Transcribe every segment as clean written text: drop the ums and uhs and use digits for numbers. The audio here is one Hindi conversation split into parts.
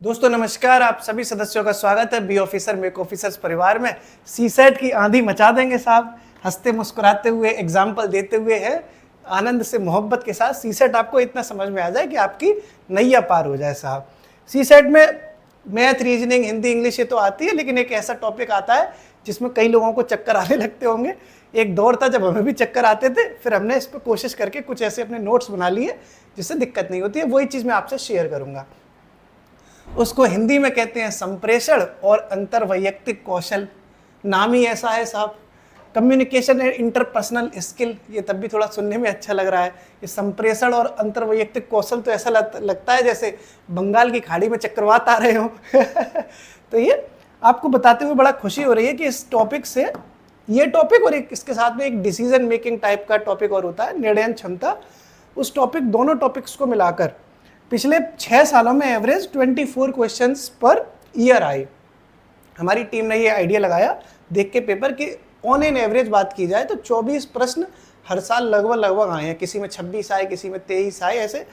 दोस्तों नमस्कार, आप सभी सदस्यों का स्वागत है बी ऑफिसर मेक ऑफिसर्स परिवार में। सीसेट की आंधी मचा देंगे साहब, हंसते मुस्कुराते हुए एग्जाम्पल देते हुए है, आनंद से मोहब्बत के साथ सीसेट आपको इतना समझ में आ जाए कि आपकी नैया पार हो जाए साहब। सीसेट में मैथ, रीजनिंग, हिंदी, इंग्लिश ये तो आती है, लेकिन एक ऐसा टॉपिक आता है जिसमें कई लोगों को चक्कर आने लगते होंगे। एक दौर था जब हमें भी चक्कर आते थे, फिर हमने इस पर कोशिश करके कुछ ऐसे अपने नोट्स बना लिए जिससे दिक्कत नहीं होती है। वही चीज़ मैं आपसे शेयर करूँगा। उसको हिंदी में कहते हैं संप्रेषण और अंतरवैयक्तिक कौशल। नाम ही ऐसा है साहब, कम्युनिकेशन एंड इंटरपर्सनल स्किल। ये तब भी थोड़ा सुनने में अच्छा लग रहा है। ये संप्रेषण और अंतरवैयक्तिक कौशल तो ऐसा लगता है जैसे बंगाल की खाड़ी में चक्रवात आ रहे हो। तो ये आपको बताते हुए बड़ा खुशी हो रही है कि इस टॉपिक से, ये टॉपिक और एक इसके साथ में एक डिसीजन मेकिंग टाइप का टॉपिक और होता है, निर्णय क्षमता। उस टॉपिक, दोनों टॉपिक्स को मिलाकर पिछले 6 सालों में एवरेज 24 क्वेश्चंस पर ईयर आए। हमारी टीम ने ये आइडिया लगाया देख के पेपर कि ऑन एन एवरेज बात की जाए तो 24 प्रश्न हर साल लगभग आए हैं। किसी में 26 आए, किसी में 23 आए, ऐसे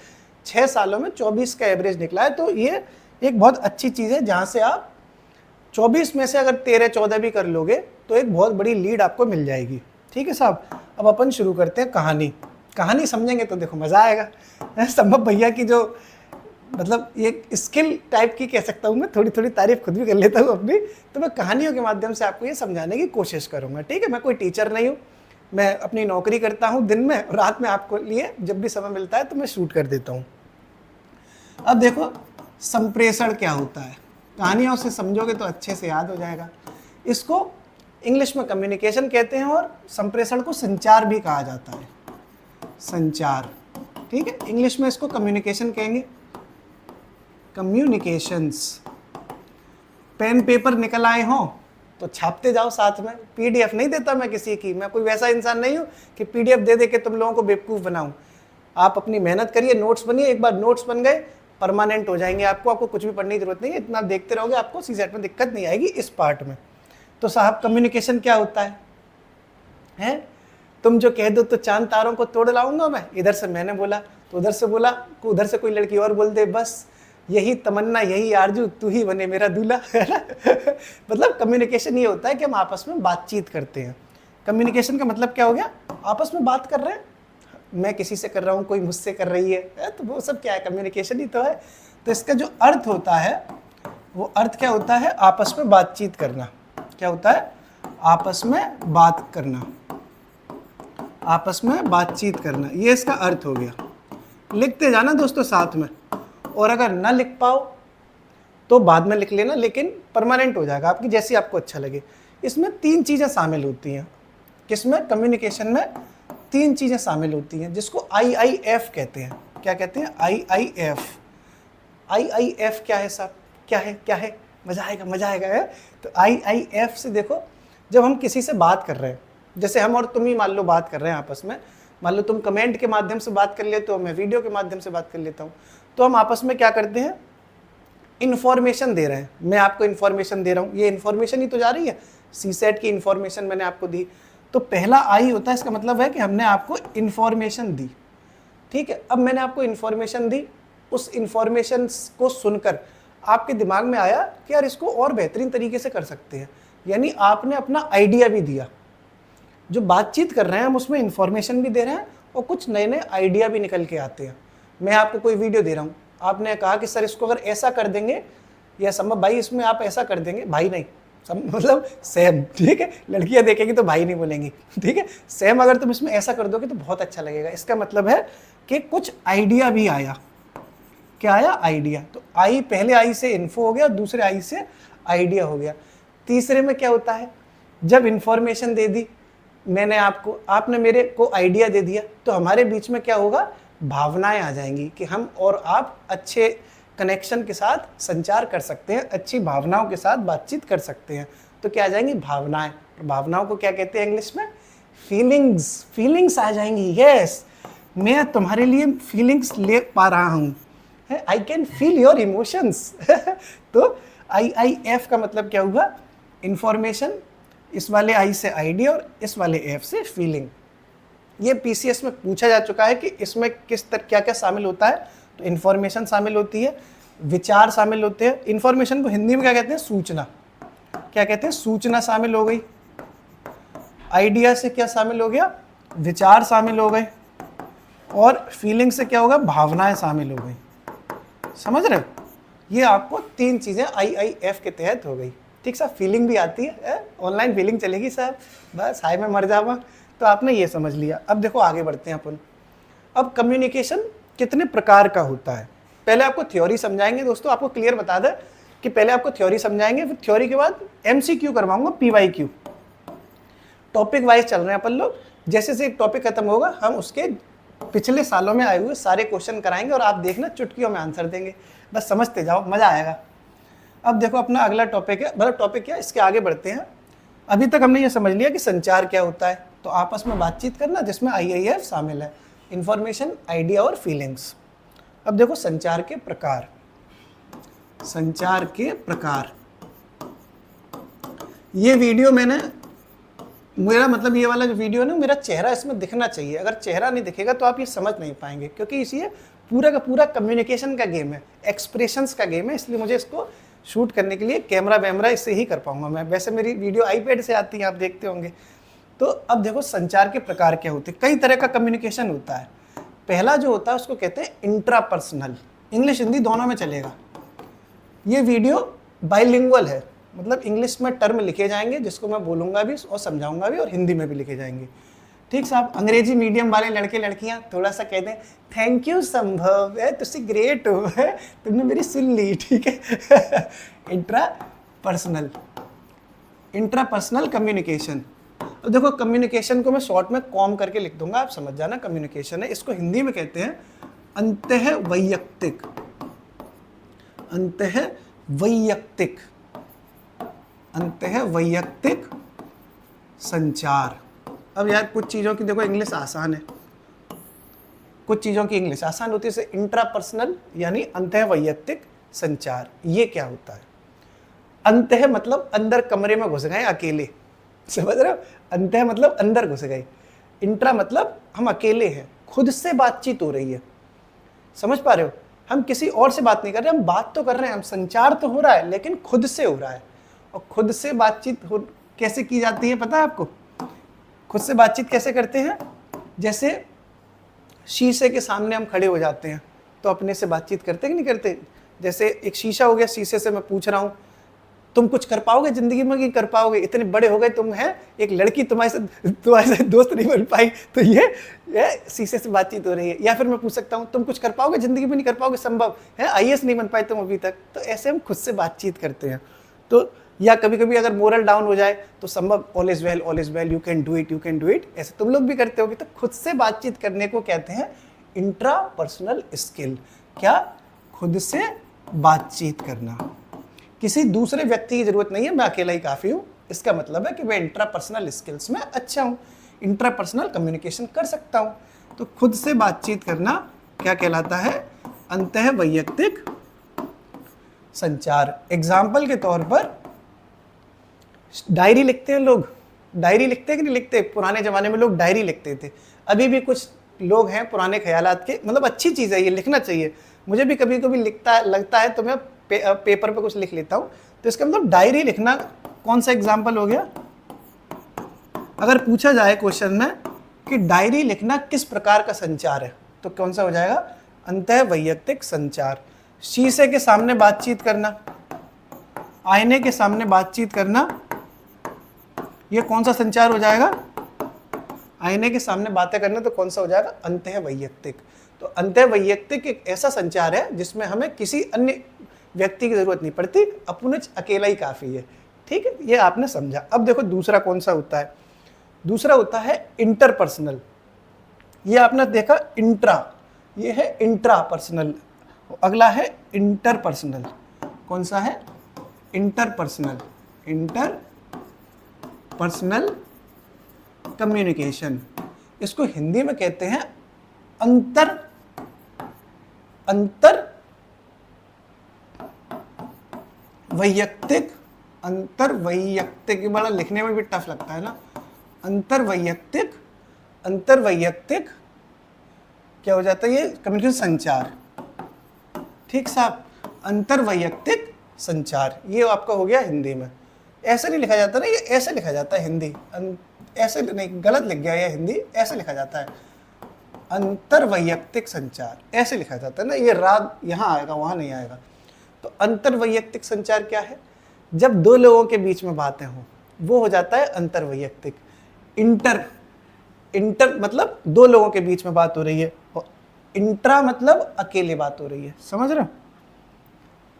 6 सालों में 24 का एवरेज निकला है। तो ये एक बहुत अच्छी चीज़ है, जहाँ से आप 24 में से अगर 13-14 भी कर लोगे तो एक बहुत बड़ी लीड आपको मिल जाएगी। ठीक है साहब, अब अपन शुरू करते हैं। कहानी समझेंगे तो देखो मज़ा आएगा। संभव भैया की जो मतलब ये स्किल टाइप की कह सकता हूँ मैं, थोड़ी थोड़ी तारीफ खुद भी कर लेता हूँ अपनी। तो मैं कहानियों के माध्यम से आपको ये समझाने की कोशिश करूँगा। ठीक है, मैं कोई टीचर नहीं हूँ, मैं अपनी नौकरी करता हूँ दिन में, रात में आपको लिए जब भी समय मिलता है तो मैं शूट कर देता हूँ। अब देखो संप्रेषण क्या होता है, कहानियों से समझोगे तो अच्छे से याद हो जाएगा। इसको इंग्लिश में कम्युनिकेशन कहते हैं और संप्रेषण को संचार भी कहा जाता है, संचार। ठीक है, इंग्लिश में इसको कम्युनिकेशन कहेंगे, कम्युनिकेशंस। पेन पेपर निकल आए हों तो छापते जाओ साथ में। पीडीएफ नहीं देता मैं किसी की, मैं कोई वैसा इंसान नहीं हूँ कि पीडीएफ दे दे के तुम लोगों को बेवकूफ़ बनाऊँ। आप अपनी मेहनत करिए, नोट्स बनिए। एक बार नोट्स बन गए परमानेंट हो जाएंगे, आपको कुछ भी पढ़ने की जरूरत नहीं है। इतना देखते रहोगे आपको सीसेट में दिक्कत नहीं आएगी इस पार्ट में। तो साहब कम्युनिकेशन क्या होता है? तुम जो कह दो तो चांद तारों को तोड़ लाऊंगा मैं। इधर से मैंने बोला तो उधर से बोला, उधर से कोई लड़की और बोल दे, बस यही तमन्ना, यही आरजू, तू ही बने मेरा दूल्हा। है ना? मतलब कम्युनिकेशन ये होता है कि हम आपस में बातचीत करते हैं। कम्युनिकेशन का मतलब क्या हो गया? आपस में बात कर रहे हैं, मैं किसी से कर रहा हूँ, कोई मुझसे कर रही है, तो वो सब क्या है? कम्युनिकेशन ही तो है। तो इसका जो अर्थ होता है, वो अर्थ क्या होता है? आपस में बातचीत करना। क्या होता है? आपस में बात करना, आपस में बातचीत करना, ये इसका अर्थ हो गया। लिखते जाना दोस्तों साथ में, और अगर ना लिख पाओ तो बाद में लिख लेना, लेकिन परमानेंट हो जाएगा आपकी, जैसी आपको अच्छा लगे। इसमें 3 चीज़ें शामिल होती हैं। किसमें? कम्युनिकेशन में 3 चीज़ें शामिल होती हैं, जिसको IIF कहते हैं। क्या कहते हैं? IIF। IIF क्या है साहब? क्या है? मज़ा आएगा है। तो IIF से देखो, जब हम किसी से बात कर रहे हैं, जैसे हम और तुम ही मान लो बात कर रहे हैं आपस में, मान लो तुम कमेंट के माध्यम से बात कर लेते हो, मैं वीडियो के माध्यम से बात कर लेता हूँ, तो हम आपस में क्या करते हैं? इन्फॉर्मेशन दे रहे हैं। मैं आपको इन्फॉर्मेशन दे रहा हूँ, ये इन्फॉर्मेशन ही तो जा रही है। सीसेट की इन्फॉर्मेशन मैंने आपको दी, तो पहला आई होता है, इसका मतलब है कि हमने आपको इन्फॉर्मेशन दी। ठीक है, अब मैंने आपको इन्फॉर्मेशन दी, उस इन्फॉर्मेशन को सुनकर आपके दिमाग में आया कि यार इसको और बेहतरीन तरीके से कर सकते हैं, यानी आपने अपना आइडिया भी दिया। जो बातचीत कर रहे हैं हम, उसमें इन्फॉर्मेशन भी दे रहे हैं और कुछ नए नए आइडिया भी निकल के आते हैं। मैं आपको कोई वीडियो दे रहा हूँ, आपने कहा कि सर इसको अगर ऐसा कर देंगे, या संभव भाई इसमें आप ऐसा कर देंगे, भाई नहीं मतलब सैम, ठीक है, लड़कियां देखेंगी तो भाई नहीं बोलेंगी, ठीक है, सैम अगर तुम इसमें ऐसा कर दोगे तो बहुत अच्छा लगेगा। इसका मतलब है कि कुछ आइडिया भी आया। क्या आया? आइडिया। तो आई, पहले आई से इन्फो हो गया, दूसरे आई से आइडिया हो गया। तीसरे में क्या होता है? जब इंफॉर्मेशन दे दी मैंने आपको, आपने मेरे को आइडिया दे दिया, तो हमारे बीच में क्या होगा? भावनाएं आ जाएंगी कि हम और आप अच्छे कनेक्शन के साथ संचार कर सकते हैं, अच्छी भावनाओं के साथ बातचीत कर सकते हैं। तो क्या आ जाएंगी? भावनाएं। और भावनाओं को क्या कहते हैं इंग्लिश में? फीलिंग्स। फीलिंग्स आ जाएंगी। यस, मैं तुम्हारे लिए फीलिंग्स ले पा रहा हूँ, I can feel your emotions. तो IIF का मतलब क्या हुआ? इंफॉर्मेशन, इस वाले आई से आइडिया और इस वाले एफ से फीलिंग। ये PCS में पूछा जा चुका है कि इसमें किस तरह क्या क्या शामिल होता है। तो इन्फॉर्मेशन शामिल होती है, विचार शामिल होते हैं। इंफॉर्मेशन को हिंदी में क्या कहते हैं? सूचना। क्या कहते हैं? सूचना शामिल हो गई। आइडिया से क्या शामिल हो गया? विचार शामिल हो गए। और फीलिंग से क्या होगा? भावनाएं शामिल हो गई। समझ रहे हो? ये आपको 3 चीजें IIF के तहत हो गई। ठीक साहब, फीलिंग भी आती है, ऑनलाइन फीलिंग चलेगी साहब, बस हाय मैं मर जाऊंगा। तो आपने ये समझ लिया। अब देखो आगे बढ़ते हैं अपन। अब कम्युनिकेशन कितने प्रकार का होता है। पहले आपको थ्योरी समझाएंगे दोस्तों, आपको क्लियर बता दें कि पहले आपको थ्योरी समझाएंगे, फिर थ्योरी के बाद MCQ करवाऊंगा, PYQ। टॉपिक वाइज चल रहे हैं अपन लोग। जैसे जैसे एक टॉपिक खत्म होगा हम उसके पिछले सालों में आए हुए सारे क्वेश्चन कराएंगे और आप देखना चुटकियों में आंसर देंगे। बस समझते जाओ, मजा आएगा। अब देखो अपना अगला टॉपिक है, मतलब टॉपिक क्या, इसके आगे बढ़ते हैं। अभी तक हमने ये समझ लिया कि संचार क्या होता है, तो आपस में बातचीत करना जिसमें IIF शामिल है, इंफॉर्मेशन, आइडिया और फीलिंग्स। अब देखो संचार के प्रकार। संचार के प्रकार, ये वीडियो मेरा मतलब ये वाला जो वीडियो है ना, मेरा चेहरा इसमें दिखना चाहिए। अगर चेहरा नहीं दिखेगा तो आप ये समझ नहीं पाएंगे, क्योंकि इसी पूरा का पूरा कम्युनिकेशन का गेम है, एक्सप्रेशंस का गेम है। इसलिए मुझे इसको शूट करने के लिए कैमरा वैमरा इससे ही कर पाऊंगा मैं। वैसे मेरी वीडियो iPad से आती है, आप देखते होंगे। तो अब देखो संचार के प्रकार क्या होते हैं। कई तरह का कम्युनिकेशन होता है। पहला जो होता है उसको कहते हैं इंट्रापर्सनल। इंग्लिश हिंदी दोनों में चलेगा। ये वीडियो बाइलिंगुअल है, मतलब इंग्लिश में टर्म लिखे जाएंगे जिसको मैं बोलूँगा भी और समझाऊंगा भी, और हिंदी में भी लिखे जाएंगे। ठीक साहब, अंग्रेजी मीडियम वाले लड़के लड़कियां थोड़ा सा कहते हैं थैंक यू संभव है, तुसी ग्रेट हो, है तुमने मेरी सुन ली। ठीक है। Intrapersonal, intrapersonal communication. अब देखो कम्युनिकेशन को मैं शॉर्ट में कॉम करके लिख दूंगा, आप समझ जाना कम्युनिकेशन है। इसको हिंदी में कहते हैं अंतःवैयक्तिक। अंतःवैयक्तिक, अंतःवैयक्तिक संचार। अब यार कुछ चीज़ों की देखो इंग्लिश आसान है, कुछ चीज़ों की इंग्लिश आसान होती है। जैसे इंट्रापर्सनल यानी अंतःवैयक्तिक संचार, ये क्या होता है? अंतः मतलब अंदर कमरे में घुस गए अकेले, समझ रहे हो? अंतः मतलब अंदर घुस गए। इंट्रा मतलब हम अकेले हैं, खुद से बातचीत हो रही है। समझ पा रहे हो? हम किसी और से बात नहीं कर रहे, हम बात तो कर रहे हैं, हम संचार तो हो रहा है लेकिन खुद से हो रहा है। और खुद से बातचीत कैसे की जाती है पता है आपको? खुद से बातचीत कैसे करते हैं? जैसे शीशे के सामने हम खड़े हो जाते हैं तो अपने से बातचीत करते कि नहीं करते? जैसे एक शीशा हो गया, शीशे से मैं पूछ रहा हूँ तुम कुछ कर पाओगे जिंदगी में कि कर पाओगे? इतने बड़े हो गए तुम, हैं एक लड़की तुम्हारे से दोस्त नहीं बन पाई, तो ये शीशे से बातचीत हो रही है। या फिर मैं पूछ सकता हूँ तुम कुछ कर पाओगे जिंदगी में? नहीं कर पाओगे, संभव है, IAS नहीं बन पाए तुम अभी तक। तो ऐसे हम खुद से बातचीत करते हैं। तो या कभी कभी अगर मोरल डाउन हो जाए तो संभव, all is well, you can do it, ऐसे तुम लोग भी करते होगे। तो खुद से बातचीत करने को कहते हैं इंट्रापर्सनल स्किल। क्या? खुद से बातचीत करना, किसी दूसरे व्यक्ति की जरूरत नहीं है, मैं अकेला ही काफी हूं। इसका मतलब है कि मैं इंट्रापर्सनल स्किल्स में अच्छा हूं, इंट्रापर्सनल कम्युनिकेशन कर सकता हूं। तो खुद से बातचीत करना क्या कहलाता है? अंतःवैयक्तिक संचार। एग्जाम्पल के तौर पर डायरी लिखते हैं लोग, डायरी लिखते हैं कि नहीं लिखते? पुराने जमाने में लोग डायरी लिखते थे। अभी भी कुछ लोग हैं पुराने ख्यालात के, मतलब अच्छी चीज़ है ये, लिखना चाहिए। मुझे भी कभी कभी लगता है तो मैं पेपर पे कुछ लिख लेता हूँ। तो इसका मतलब डायरी लिखना कौन सा एग्जाम्पल हो गया? अगर पूछा जाए क्वेश्चन में कि डायरी लिखना किस प्रकार का संचार है, तो कौन सा हो जाएगा? अंतःवैयक्तिक संचार। शीशे के सामने बातचीत करना, आईने के सामने बातचीत करना, ये कौन सा संचार हो जाएगा? आईने के सामने बातें करना, तो कौन सा हो जाएगा? अंतःवैयक्तिक। तो अंतःवैयक्तिक एक ऐसा संचार है जिसमें हमें किसी अन्य व्यक्ति की जरूरत नहीं पड़ती, अपने अकेला ही काफी है। ठीक है, ये आपने समझा। अब देखो दूसरा कौन सा होता है? दूसरा होता है इंटरपर्सनल। ये आपने देखा इंट्रा, ये है इंट्रापर्सनल। अगला है इंटरपर्सनल। कौन सा है? इंटरपर्सनल। इंटरपर्सनल कम्युनिकेशन, इसको हिंदी में कहते हैं अंतरवैयक्तिक। बड़ा लिखने में भी टफ लगता है ना। अंतरवैयक्तिक क्या हो जाता है? ये कम्युनिकेशन संचार। ठीक साहब, अंतरवैयक्तिक संचार। ये आपका हो गया हिंदी में। ऐसे नहीं लिखा जाता ना, ये ऐसे लिखा जाता है हिंदी, ऐसे नहीं, गलत लिख गया ये हिंदी, ऐसे लिखा जाता है अंतरवैयक्तिक संचार, ऐसे लिखा जाता है ना, ये राग यहाँ आएगा वहाँ नहीं आएगा। तो अंतरवैयक्तिक संचार क्या है? जब दो लोगों के बीच में बातें हों वो हो जाता है अंतरवैयक्तिक। इंटर मतलब दो लोगों के बीच में बात हो रही है, और इंट्रा मतलब अकेले बात हो रही है, समझ रहे हो?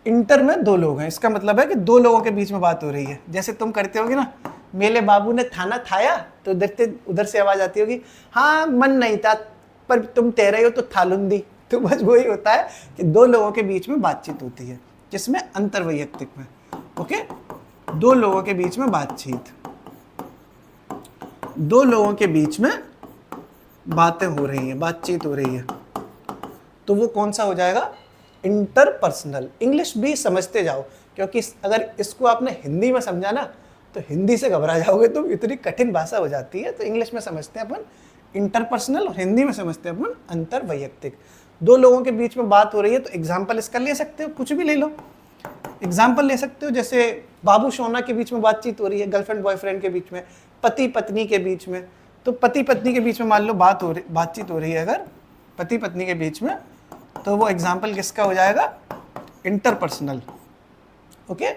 इंटर में दो लोग हैं, इसका मतलब है कि दो लोगों के बीच में बात हो रही है। जैसे तुम करते होगे ना, मेरे बाबू ने खाना खाया, तो उधर से आवाज आती होगी, हाँ मन नहीं था पर तुम तैर रहे हो तो थालुंदी। तो बस वही होता है कि दो लोगों के बीच में बातचीत होती है, जिसमें अंतरवैयक्तिक में। ओके, दो लोगों के बीच में बातचीत, दो लोगों के बीच में बातें हो रही हैं, बातचीत हो रही है, तो वो कौन सा हो जाएगा? इंटरपर्सनल। इंग्लिश भी समझते जाओ, क्योंकि अगर इसको आपने हिंदी में समझा ना तो हिंदी से घबरा जाओगे तुम, इतनी कठिन भाषा हो जाती है। तो इंग्लिश में समझते हैं अपन इंटरपर्सनल और हिंदी में समझते हैं अपन अंतरवैयक्तिक। दो लोगों के बीच में बात हो रही है तो एग्जाम्पल इसका ले सकते हो, कुछ भी ले लो, एग्जाम्पल ले सकते हो। जैसे बाबू सोना के बीच में बातचीत हो रही है, गर्लफ्रेंड बॉयफ्रेंड के बीच में, पति पत्नी के बीच में। तो पति पत्नी के बीच में मान लो बातचीत हो रही है अगर पति पत्नी के बीच में, तो वो एग्जाम्पल किसका हो जाएगा? इंटरपर्सनल। ओके,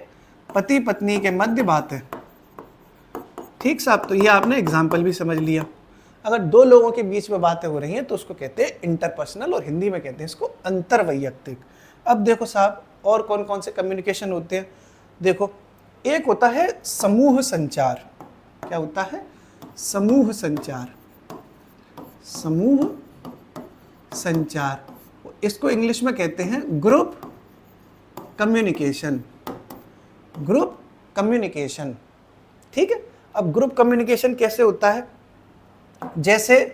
पति पत्नी के मध्य बात है, ठीक साहब। तो ये आपने एग्जाम्पल भी समझ लिया। अगर दो लोगों के बीच में बातें हो रही हैं तो उसको कहते हैं इंटरपर्सनल, और हिंदी में कहते हैं इसको अंतरवैयक्तिक। अब देखो साहब, और कौन कौन से कम्युनिकेशन होते हैं? देखो, एक होता है समूह संचार। क्या होता है? समूह संचार। समूह संचार, इसको इंग्लिश में कहते हैं ग्रुप कम्युनिकेशन। ग्रुप कम्युनिकेशन, ठीक है। अब ग्रुप कम्युनिकेशन कैसे होता है? जैसे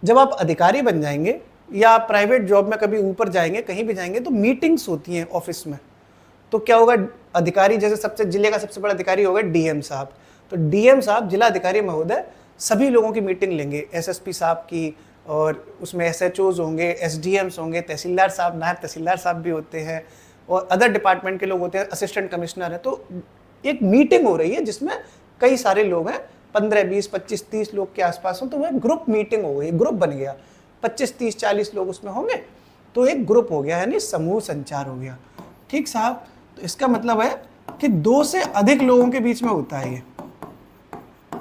जब आप अधिकारी बन जाएंगे या प्राइवेट जॉब में कभी ऊपर जाएंगे, कहीं भी जाएंगे, तो मीटिंग्स होती हैं ऑफिस में। तो क्या होगा? अधिकारी, जैसे जिले का सबसे बड़ा अधिकारी होगा डीएम साहब, तो डीएम साहब, जिला अधिकारी महोदय, सभी लोगों की मीटिंग लेंगे, एसएसपी साहब की, और उसमें एसएचओज होंगे, एसडीएम्स होंगे, तहसीलदार साहब, नायब तहसीलदार साहब भी होते हैं, और अदर डिपार्टमेंट के लोग होते हैं, असिस्टेंट कमिश्नर है। तो एक मीटिंग हो रही है जिसमें कई सारे लोग हैं, 15, 20, 25, 30 लोग के आसपास हो, तो वह ग्रुप मीटिंग हो गई, ग्रुप बन गया, 25, 30, 40 लोग उसमें होंगे, तो एक ग्रुप हो गया, यानी समूह संचार हो गया, ठीक साहब। तो इसका मतलब है कि दो से अधिक लोगों के बीच में होता है ये,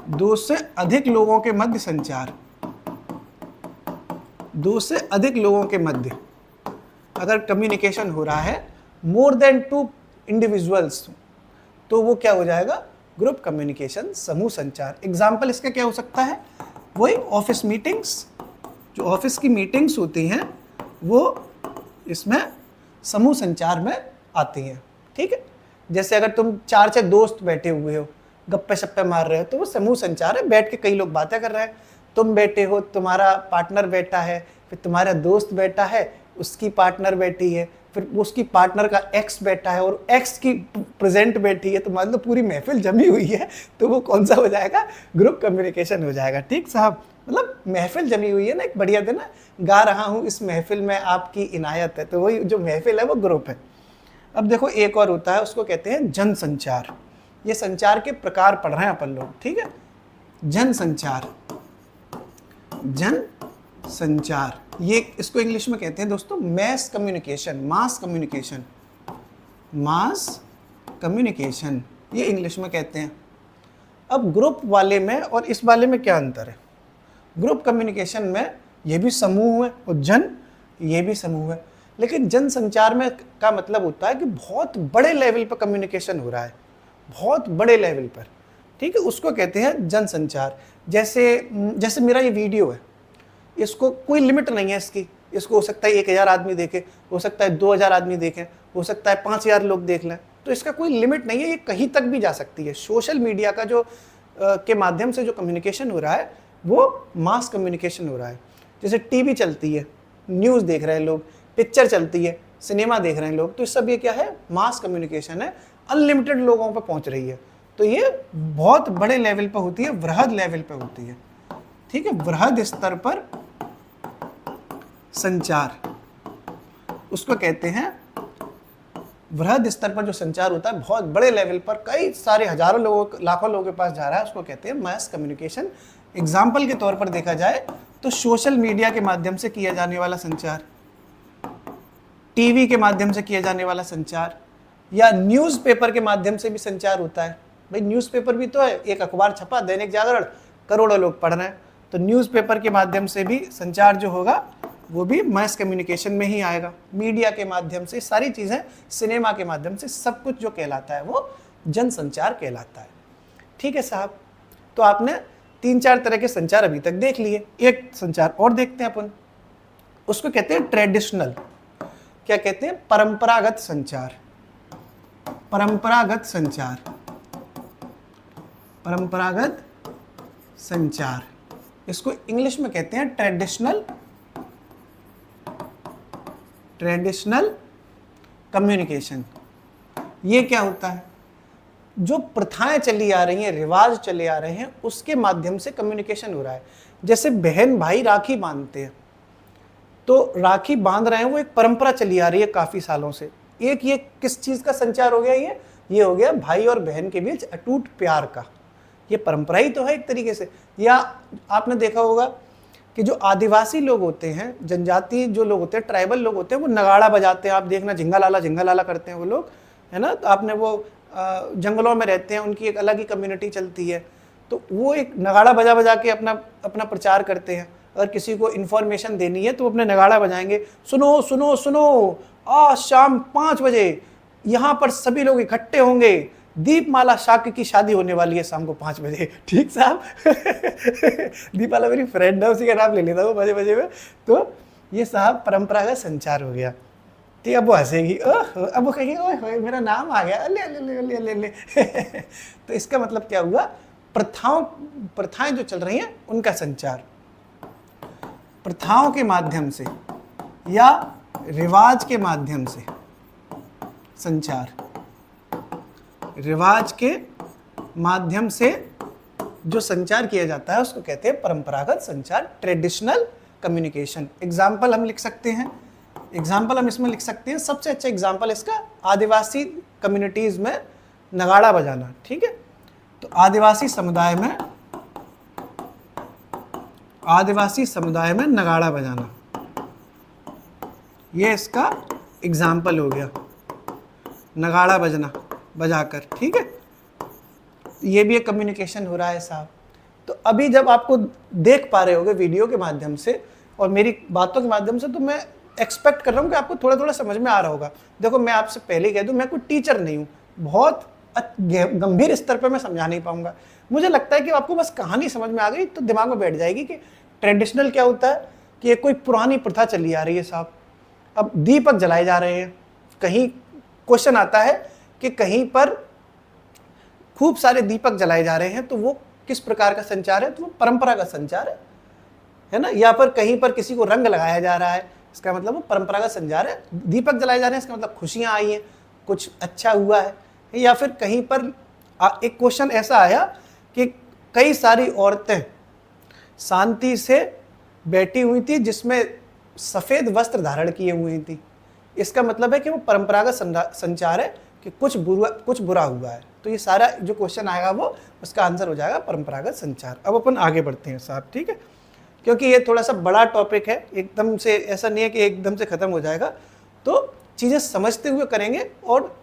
दो से अधिक लोगों के मध्य संचार। दो से अधिक लोगों के मध्य अगर कम्युनिकेशन हो रहा है, मोर देन 2 इंडिविजुअल्स, तो वो क्या हो जाएगा? ग्रुप कम्युनिकेशन, समूह संचार। एग्जाम्पल इसका क्या हो सकता है? वही ऑफिस मीटिंग्स, जो ऑफिस की मीटिंग्स होती हैं वो इसमें समूह संचार में आती हैं, ठीक है। जैसे अगर तुम 4-6 दोस्त बैठे हुए हो, गप्पे शप्पे मार रहे हो, तो वो समूह संचार है, बैठ के कई लोग बातें कर रहे हैं। तुम बैठे हो, तुम्हारा पार्टनर बैठा है, फिर तुम्हारा दोस्त बैठा है, उसकी पार्टनर बैठी है, फिर उसकी पार्टनर का एक्स बैठा है, और एक्स की प्रेजेंट बैठी है, तो मतलब पूरी महफिल जमी हुई है, तो वो कौन सा हो जाएगा? ग्रुप कम्युनिकेशन हो जाएगा, ठीक साहब। मतलब महफिल जमी हुई है ना, एक बढ़िया दिन गा रहा हूँ, इस महफिल में आपकी इनायत है, तो वही जो महफिल है वो ग्रुप है। अब देखो, एक और होता है, उसको कहते हैं जन संचार। ये संचार के प्रकार पढ़ रहे हैं अपन लोग, ठीक है। जन संचार, जन संचार, ये इसको इंग्लिश में कहते हैं दोस्तों mess communication, mass communication, mass communication, ये इंग्लिश में कहते हैं। अब ग्रुप वाले में और इस वाले में क्या अंतर है? ग्रुप कम्युनिकेशन में ये भी समूह है और जन ये भी समूह है, लेकिन जन संचार में का मतलब होता है कि बहुत बड़े लेवल पर कम्युनिकेशन हो रहा है, बहुत बड़े लेवल पर, ठीक है, उसको कहते हैं जन संचार। जैसे मेरा ये वीडियो है, इसको कोई लिमिट नहीं है इसको हो सकता है 1000 आदमी देखे, हो सकता है 2000 आदमी देखें, हो सकता है 5000 लोग देख लें, तो इसका कोई लिमिट नहीं है, ये कहीं तक भी जा सकती है। सोशल मीडिया का जो के माध्यम से जो कम्युनिकेशन हो रहा है वो मास कम्युनिकेशन हो रहा है। जैसे टीवी चलती है, न्यूज़ देख रहे हैं लोग, पिक्चर चलती है, सिनेमा देख रहे हैं लोग, तो सब ये क्या है? मास कम्युनिकेशन है, अनलिमिटेड लोगों पर पहुंच रही है। तो ये बहुत बड़े लेवल पर होती है, वृहद लेवल पर होती है, ठीक है, वृहद स्तर पर संचार, उसको कहते हैं वृहद स्तर पर जो संचार होता है, बहुत बड़े लेवल पर कई सारे हजारों लोगों लाखों लोगों के पास जा रहा है, उसको कहते हैं मास कम्युनिकेशन। एग्जाम्पल के तौर पर देखा जाए तो सोशल मीडिया के माध्यम से किया जाने वाला संचार, टीवी के माध्यम से किया जाने वाला संचार, या न्यूज़पेपर के माध्यम से भी संचार होता है। भाई न्यूज़पेपर भी तो है, एक अखबार छपा दैनिक जागरण, करोड़ों लोग पढ़ रहे हैं, तो न्यूज़पेपर के माध्यम से भी संचार जो होगा वो भी मास कम्युनिकेशन में ही आएगा। मीडिया के माध्यम से सारी चीज़ें, सिनेमा के माध्यम से सब कुछ जो कहलाता है वो जनसंचार कहलाता है। ठीक है साहब, तो आपने 3-4 तरह के संचार अभी तक देख लिए। एक संचार और देखते हैं अपन, उसको कहते हैं ट्रेडिशनल। क्या कहते हैं? परंपरागत संचार। परंपरागत संचार, परंपरागत संचार, इसको इंग्लिश में कहते हैं ट्रेडिशनल, ट्रेडिशनल कम्युनिकेशन। ये क्या होता है? जो प्रथाएं चली आ रही हैं, रिवाज चले आ रहे हैं, उसके माध्यम से कम्युनिकेशन हो रहा है। जैसे बहन भाई राखी बांधते हैं, तो राखी बांध रहे हैं, वो एक परंपरा चली आ रही है काफी सालों से। एक ये किस चीज का संचार हो गया? ये हो गया भाई और बहन के बीच अटूट प्यार का। ये परंपरा ही तो है एक तरीके से। या आपने देखा होगा कि जो आदिवासी लोग होते हैं, जनजाति जो लोग होते हैं, ट्राइबल लोग होते हैं, वो नगाड़ा बजाते हैं। आप देखना, झिंगा लाला करते हैं वो लोग, है ना। तो आपने वो जंगलों में रहते हैं, उनकी एक अलग ही कम्युनिटी चलती है, तो वो एक नगाड़ा बजा के अपना प्रचार करते हैं। अगर किसी को इन्फॉर्मेशन देनी है तो वो अपने नगाड़ा बजाएंगे, सुनो सुनो सुनो, आज शाम 5 बजे यहाँ पर सभी लोग इकट्ठे होंगे, दीपमाला शाक्य की शादी होने वाली है शाम को 5 बजे। ठीक साहब। दीपमाला मेरी फ्रेंड है, उसी का नाम ले लेता हूँ बजे में। तो ये साहब परंपरागत संचार हो गया। ठीक, अब वो हंसेगी, अब वो कहेगी ओए मेरा नाम आ गया, ले ले ले ले ले ले। तो इसका मतलब क्या हुआ? प्रथाएं जो चल रही हैं उनका संचार, प्रथाओं के माध्यम से या रिवाज के माध्यम से संचार, रिवाज के माध्यम से जो संचार किया जाता है उसको कहते हैं परंपरागत संचार, ट्रेडिशनल कम्युनिकेशन। एग्जाम्पल हम लिख सकते हैं, एग्जाम्पल हम इसमें लिख सकते हैं। सबसे अच्छा एग्जाम्पल इसका आदिवासी कम्युनिटीज में नगाड़ा बजाना। ठीक है, तो आदिवासी समुदाय में नगाड़ा बजाना, ये इसका एग्जाम्पल हो गया, नगाड़ा बजाकर। ठीक है, ये भी एक कम्युनिकेशन हो रहा है साहब। तो अभी जब आपको देख पा रहे होगे वीडियो के माध्यम से और मेरी बातों के माध्यम से, तो मैं एक्सपेक्ट कर रहा हूँ कि आपको थोड़ा थोड़ा समझ में आ रहा होगा। देखो, मैं आपसे पहले ही कह दूँ, मैं कोई टीचर नहीं हूँ, बहुत गंभीर स्तर पर मैं समझा नहीं पाऊंगा। मुझे लगता है कि आपको बस कहानी समझ में आ गई तो दिमाग में बैठ जाएगी कि ट्रेडिशनल क्या होता है, कि एक कोई पुरानी प्रथा चली आ रही है साहब। अब दीपक जलाए जा रहे हैं, कहीं क्वेश्चन आता है कि कहीं पर खूब सारे दीपक जलाए जा रहे हैं, तो वो किस प्रकार का संचार है? तो वो परंपरागत संचार है ना। या पर कहीं पर किसी को रंग लगाया जा रहा है, इसका मतलब वो परंपरागत संचार है। दीपक जलाए जा रहे हैं, इसका मतलब खुशियां आई हैं, कुछ अच्छा हुआ है। या फिर कहीं पर एक क्वेश्चन ऐसा आया कि कई सारी औरतें शांति से बैठी हुई थी जिसमें सफेद वस्त्र धारण किए हुए थी, इसका मतलब है कि वो परंपरागत संचार है कि कुछ बुरा हुआ है। तो ये सारा जो क्वेश्चन आएगा वो उसका आंसर हो जाएगा परंपरागत संचार। अब अपन आगे बढ़ते हैं साहब, ठीक है, क्योंकि ये थोड़ा सा बड़ा टॉपिक है, एकदम से ऐसा नहीं है कि एकदम से ख़त्म हो जाएगा, तो चीज़ें समझते हुए करेंगे और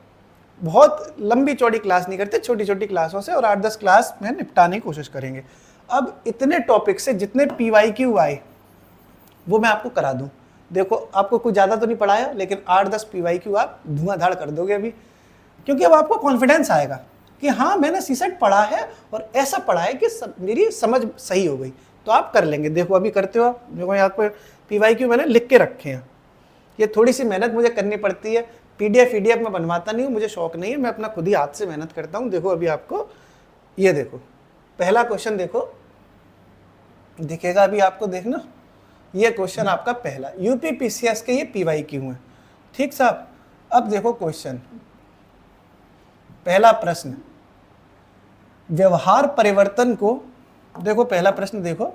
बहुत लंबी चौड़ी क्लास नहीं करते, छोटी छोटी क्लासों से और 8-10 क्लास में निपटाने की कोशिश करेंगे। अब इतने टॉपिक से जितने PYQ आए वो मैं आपको करा दूँ। देखो, आपको कुछ ज़्यादा तो नहीं पढ़ाया, लेकिन 8-10 PYQ आप धुआंधाड़ कर दोगे अभी, क्योंकि अब आपको कॉन्फिडेंस आएगा कि हाँ मैंने CSET पढ़ा है और ऐसा पढ़ा है कि मेरी समझ सही हो गई, तो आप कर लेंगे। देखो अभी करते हो आप, देखो यहाँ पर PYQ मैंने लिख के रखे हैं। ये थोड़ी सी मेहनत मुझे करनी पड़ती है, PDF में बनवाता नहीं हूँ, मुझे शौक नहीं है, मैं अपना खुद ही हाथ से मेहनत करता हूँ। देखो अभी आपको ये देखो, पहला क्वेश्चन देखो, दिखेगा अभी आपको, देखना, ये क्वेश्चन आपका पहला UP PCS के ये PYQ है। ठीक साहब, अब देखो क्वेश्चन, पहला प्रश्न, व्यवहार परिवर्तन को, देखो पहला प्रश्न देखो,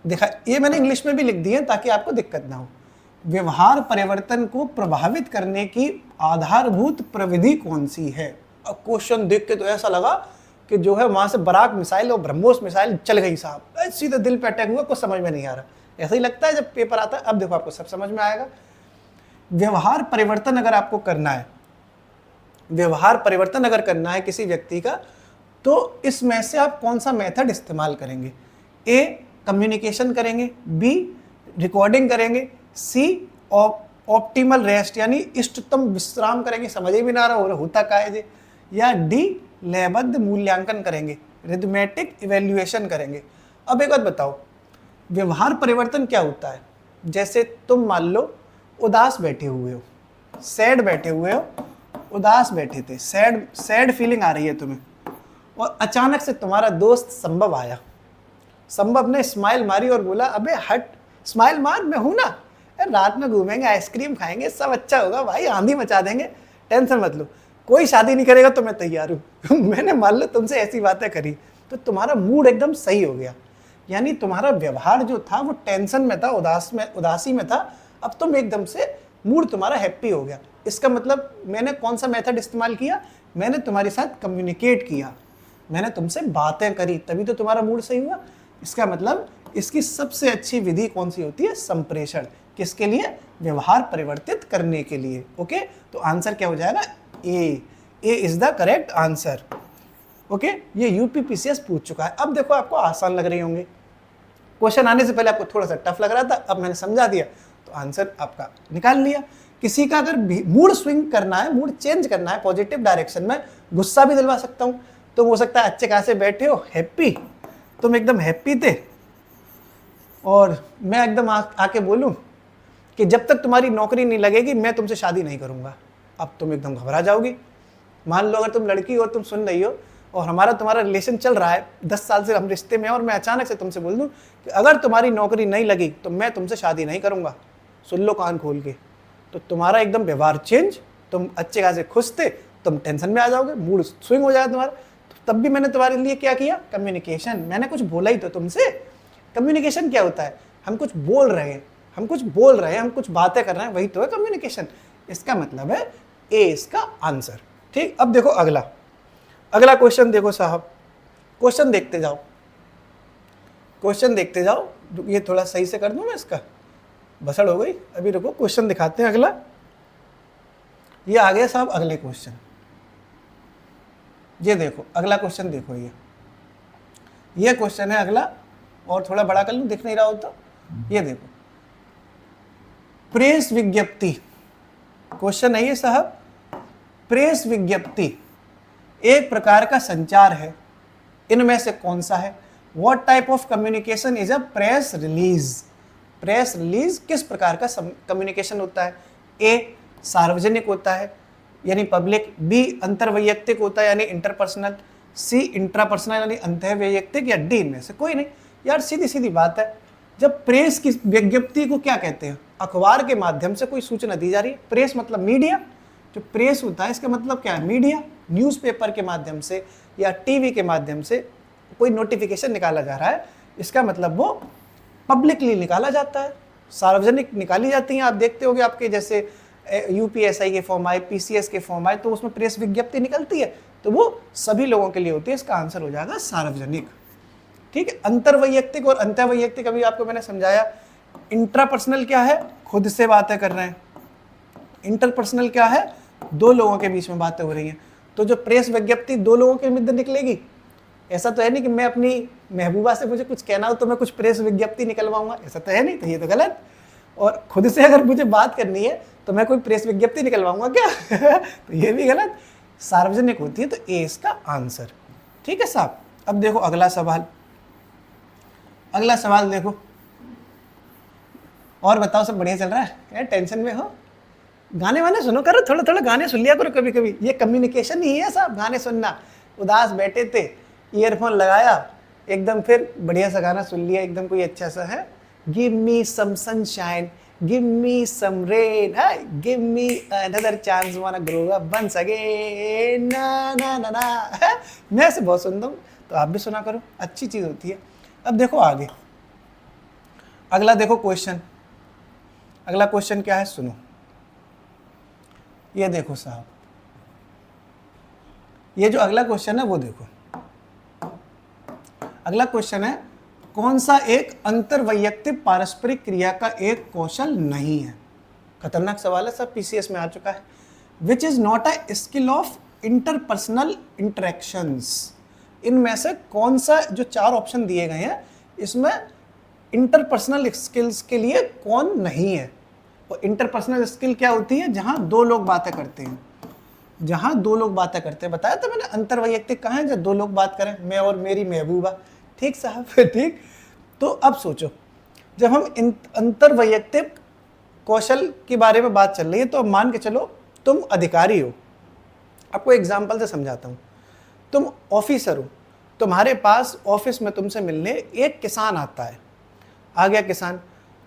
देखा, ये मैंने इंग्लिश में भी लिख दिए ताकि आपको दिक्कत ना हो। व्यवहार परिवर्तन को प्रभावित करने की आधारभूत प्रविधि कौन सी है। अब क्वेश्चन देख के तो ऐसा लगा कि जो है वहां से बराक मिसाइल और ब्रह्मोस मिसाइल चल गई साहब, सीधे दिल पे अटैक हुआ, कुछ समझ में नहीं आ रहा। ऐसा ही लगता है जब पेपर आता है। अब देखो आपको सब समझ में आएगा। व्यवहार परिवर्तन अगर आपको करना है, व्यवहार परिवर्तन अगर करना है किसी व्यक्ति का, तो इसमें से आप कौन सा मेथड इस्तेमाल करेंगे। ए कम्युनिकेशन करेंगे, बी रिकॉर्डिंग करेंगे, सी ऑप्टिमल रेस्ट यानी इष्टतम विश्राम करेंगे, समझ ही भी ना रहा हो होता का है, या डी लयबद्ध मूल्यांकन करेंगे, रिथमेटिक इवेल्युएशन करेंगे। अब एक बात बताओ, व्यवहार परिवर्तन क्या होता है। जैसे तुम मान लो उदास बैठे हुए हो, सैड बैठे हुए हो, उदास बैठे थे, सैड फीलिंग आ रही है तुम्हें, और अचानक से तुम्हारा दोस्त संभव आया। संभव ने स्माइल मारी और बोला, अबे हट, स्माइल मार, मैं हूं ना, रात में घूमेंगे, आइसक्रीम खाएंगे, सब अच्छा होगा भाई, आंधी मचा देंगे, टेंशन मत लो, कोई शादी नहीं करेगा तो मैं तैयार हूँ। मैंने मान लो तुमसे ऐसी बातें करी तो तुम्हारा मूड एकदम सही हो गया। यानी तुम्हारा व्यवहार जो था वो टेंशन में था, उदासी में था, अब तुम एकदम से मूड तुम्हारा हैप्पी हो गया। इसका मतलब मैंने कौन सा मेथड इस्तेमाल किया, मैंने तुम्हारे साथ कम्युनिकेट किया, मैंने तुमसे बातें करी, तभी तो तुम्हारा मूड सही हुआ। इसका मतलब इसकी सबसे अच्छी विधि कौन सी होती है, संप्रेषण। किसके लिए, व्यवहार परिवर्तित करने के लिए। ओके, तो आंसर क्या हो जाएगा, A is the correct answer. Okay, ये यूपीपीसीएस पूछ चुका है। अब देखो आपको आसान लग रही होंगे, क्वेश्चन आने से पहले आपको थोड़ा सा टफ लग रहा था, अब मैंने समझा दिया तो आंसर आपका निकाल लिया। किसी का अगर मूड स्विंग करना है, मूड चेंज करना है पॉजिटिव डायरेक्शन में, गुस्सा भी दिलवा सकता हूँ। तो हो सकता है अच्छे खासे बैठे हो, हैप्पी, तुम एकदम हैप्पी थे, और मैं एकदम आके बोलूं कि जब तक तुम्हारी नौकरी नहीं लगेगी मैं तुमसे शादी नहीं करूंगा। अब तुम एकदम घबरा जाओगी। मान लो अगर तुम लड़की हो, तुम सुन रही हो, और तुम्हारा रिलेशन चल रहा है, 10 साल से हम रिश्ते में, और मैं अचानक से तुमसे बोल दूं कि अगर तुम्हारी नौकरी नहीं लगी तो मैं तुमसे शादी नहीं करूंगा, सुन लो कान खोल के, तो तुम्हारा एकदम व्यवहार चेंज, तुम अच्छे खासे खुश थे, तुम टेंशन में आ जाओगे, मूड स्विंग हो जाएगा तुम्हारा। तो तब भी मैंने तुम्हारे लिए क्या किया, कम्युनिकेशन। मैंने कुछ बोला ही तो तुमसे। कम्युनिकेशन क्या होता है, हम कुछ बोल रहे हैं, हम कुछ बातें कर रहे हैं, वही तो है कम्युनिकेशन। इसका मतलब है ए इसका आंसर। ठीक, अब देखो अगला क्वेश्चन देखो साहब, क्वेश्चन देखते जाओ, ये थोड़ा सही से कर दूं मैं, इसका बसड़ हो गई। अभी रुको, क्वेश्चन दिखाते हैं अगला। ये आ गया साहब अगले क्वेश्चन, ये देखो अगला क्वेश्चन देखो, ये क्वेश्चन है अगला, और थोड़ा बड़ा कर लूं, दिख नहीं रहा होता। ये देखो, प्रेस विज्ञप्ति क्वेश्चन है ये साहब। प्रेस विज्ञप्ति एक प्रकार का संचार है, इनमें से कौन सा है। What type of communication is a press release. Press release किस प्रकार का कम्युनिकेशन होता है। ए सार्वजनिक होता है यानी पब्लिक, बी अंतर्वैयक्तिक होता है यानी इंटरपर्सनल, सी इंट्रापर्सनल यानी अंतर्वैयक्तिक, या डी इनमें से कोई नहीं। यार सीधी सीधी बात है, जब प्रेस की विज्ञप्ति को क्या कहते हैं, अखबार के माध्यम से कोई सूचना दी जा रही है। प्रेस मतलब मीडिया, जो प्रेस होता है इसका मतलब क्या है, मीडिया। न्यूज़पेपर के माध्यम से या टीवी के माध्यम से कोई नोटिफिकेशन निकाला जा रहा है, इसका मतलब वो पब्लिकली निकाला जाता है, सार्वजनिक निकाली जाती हैं। आप देखते होंगे आपके जैसे यूपीएसआई के फॉर्म आए, पीसीएस के फॉर्म आए, तो उसमें प्रेस विज्ञप्ति निकलती है, तो वो सभी लोगों के लिए होती है। इसका आंसर हो जाएगा सार्वजनिक। ठीक है, अंतर्वैयक्तिक और अंतर्वैयक्तिक अभी आपको मैंने समझाया। इंट्रापर्सनल क्या है, खुद से बातें कर रहे हैं। इंटरपर्सनल क्या है, दो लोगों के बीच में बातें हो रही हैं। तो जो प्रेस विज्ञप्ति दो लोगों के मध्य निकलेगी, ऐसा तो है नहीं कि मैं अपनी महबूबा से मुझे कुछ कहना हो तो मैं कुछ प्रेस विज्ञप्ति निकलवाऊंगा, ऐसा तो है नहीं, तो ये तो गलत। और खुद से अगर मुझे बात करनी है तो मैं कोई प्रेस विज्ञप्ति निकलवाऊंगा क्या? तो ये भी गलत। सार्वजनिक होती है, तो ए इसका आंसर। ठीक है साहब, अब देखो अगला सवाल देखो। और बताओ, सब बढ़िया चल रहा है? क्या टेंशन में हो? गाने वाने सुनो करो, थोड़ा थोड़ा गाने सुन लिया करो कभी कभी। ये कम्युनिकेशन ही है साहब, गाने सुनना। उदास बैठे थे, ईयरफोन लगाया, एकदम फिर बढ़िया सा गाना सुन लिया, एकदम कोई अच्छा सा है, give me some sunshine, give me some rain, give me another chance, wanna grow up once again, ना ना ना ना। मैं ऐसे बहुत सुनता हूँ, तो आप भी सुना करो, अच्छी चीज़ होती है। अब देखो आगे, अगला देखो क्वेश्चन। अगला क्वेश्चन क्या है, सुनो। ये देखो साहब, ये जो अगला क्वेश्चन है वो देखो। अगला क्वेश्चन है, कौन सा एक अंतरवैयक्तिक पारस्परिक क्रिया का एक कौशल नहीं है? खतरनाक सवाल है, सब पीसीएस में आ चुका है। Which is not a skill of interpersonal interactions. इनमें से कौन सा, जो 4 ऑप्शन दिए गए हैं इसमें इंटरपर्सनल स्किल्स के लिए कौन नहीं है? और इंटरपर्सनल स्किल क्या होती है? जहां 2 लोग बातें करते हैं, जहां 2 लोग बातें करते हैं। बताया था मैंने, अंतरवैयक्तिक कहाँ है? जब 2 लोग बात करें, मैं और मेरी महबूबा। ठीक साहब, ठीक। तो अब सोचो, जब हम अंतरवैयक्तिक कौशल के बारे में बात चल रही है, तो मान के चलो तुम अधिकारी हो। आपको एग्जाम्पल से समझाता हूँ। तुम ऑफिसर हो, तुम्हारे पास ऑफिस में तुमसे मिलने एक किसान आता है। आ गया किसान,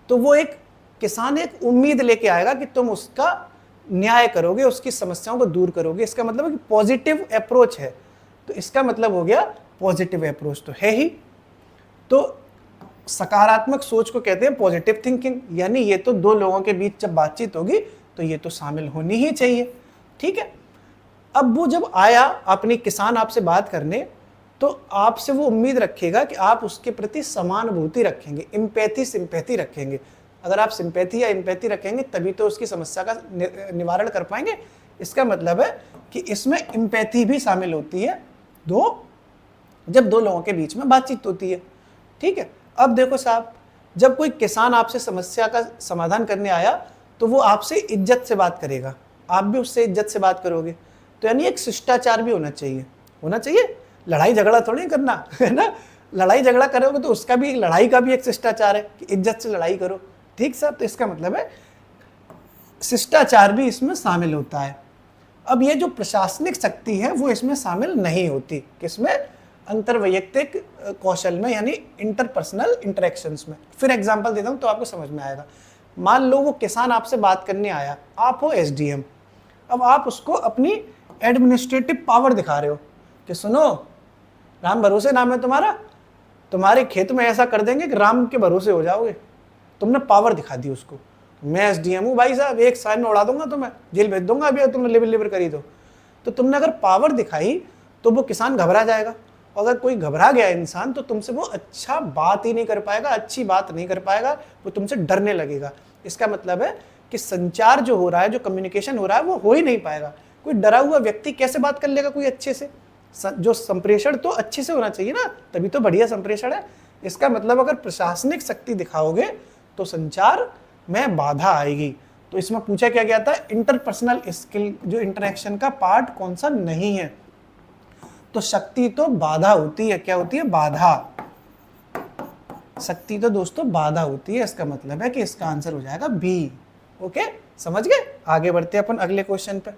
तो वो एक किसान एक उम्मीद लेके आएगा कि तुम उसका न्याय करोगे, उसकी समस्याओं को दूर करोगे। इसका मतलब है कि पॉजिटिव अप्रोच है। तो इसका मतलब हो गया पॉजिटिव अप्रोच तो है ही। तो सकारात्मक सोच को कहते हैं पॉजिटिव थिंकिंग। यानी ये तो 2 लोगों के बीच जब बातचीत होगी तो ये तो शामिल होनी ही चाहिए। ठीक है। अब वो जब आया अपनी किसान आपसे बात करने, तो आपसे वो उम्मीद रखेगा कि आप उसके प्रति समानुभूति रखेंगे, इम्पैथी सिंपैथी रखेंगे। अगर आप सिंपैथी या इम्पैथी रखेंगे तभी तो उसकी समस्या का निवारण कर पाएंगे। इसका मतलब है कि इसमें इम्पैथी भी शामिल होती है जब 2 लोगों के बीच में बातचीत होती है। ठीक है। अब देखो साहब, जब कोई किसान आपसे समस्या का समाधान करने आया तो वो आपसे इज्जत से बात करेगा, आप भी उससे इज्जत से बात करोगे। तो यानी एक शिष्टाचार भी होना चाहिए। लड़ाई झगड़ा थोड़ी करना है ना। लड़ाई झगड़ा करोगे तो उसका भी, लड़ाई का भी एक शिष्टाचार है कि इज्जत से लड़ाई करो। ठीक साहब। तो इसका मतलब है शिष्टाचार भी इसमें शामिल होता है। अब ये जो प्रशासनिक शक्ति है वो इसमें शामिल नहीं होती। किसमें? अंतरवैयक्तिक कौशल में, यानी इंटरपर्सनल इंटरेक्शंस में। फिर एग्जांपल देता हूँ तो आपको समझ में आएगा। मान लो वो किसान आपसे बात करने आया, आप हो एसडीएम। अब आप उसको अपनी एडमिनिस्ट्रेटिव पावर दिखा रहे हो कि सुनो, राम भरोसे नाम है तुम्हारा, तुम्हारे खेत में ऐसा कर देंगे कि राम के भरोसे हो जाओगे। तुमने पावर दिखा दी उसको, मैं एसडीएम हूँ भाई साहब, एक साल में उड़ा दूंगा तुम्हें, जेल भेज दूंगा अभी तुमने लिवर करी तो तुमने अगर पावर दिखाई तो वो किसान घबरा जाएगा। अगर कोई घबरा गया इंसान तो तुमसे वो अच्छा बात ही नहीं कर पाएगा, अच्छी बात नहीं कर पाएगा, वो तुमसे डरने लगेगा। इसका मतलब है कि संचार जो हो रहा है, जो कम्युनिकेशन हो रहा है, वो हो ही नहीं पाएगा। कोई डरा हुआ व्यक्ति कैसे बात कर लेगा कोई अच्छे से? जो संप्रेषण तो अच्छे से होना चाहिए ना, तभी तो बढ़िया संप्रेषण है। इसका मतलब अगर प्रशासनिक शक्ति दिखाओगे तो संचार में बाधा आएगी। तो इसमें पूछा क्या गया था, इंटरपर्सनल स्किल, जो इंटरेक्शन का पार्ट कौन सा नहीं है? तो शक्ति तो बाधा होती है। क्या होती है? बाधा। शक्ति तो दोस्तों बाधा होती है। इसका मतलब है कि इसका आंसर हो जाएगा बी। ओके, समझ गए? आगे बढ़ते हैं अपन अगले क्वेश्चन पे।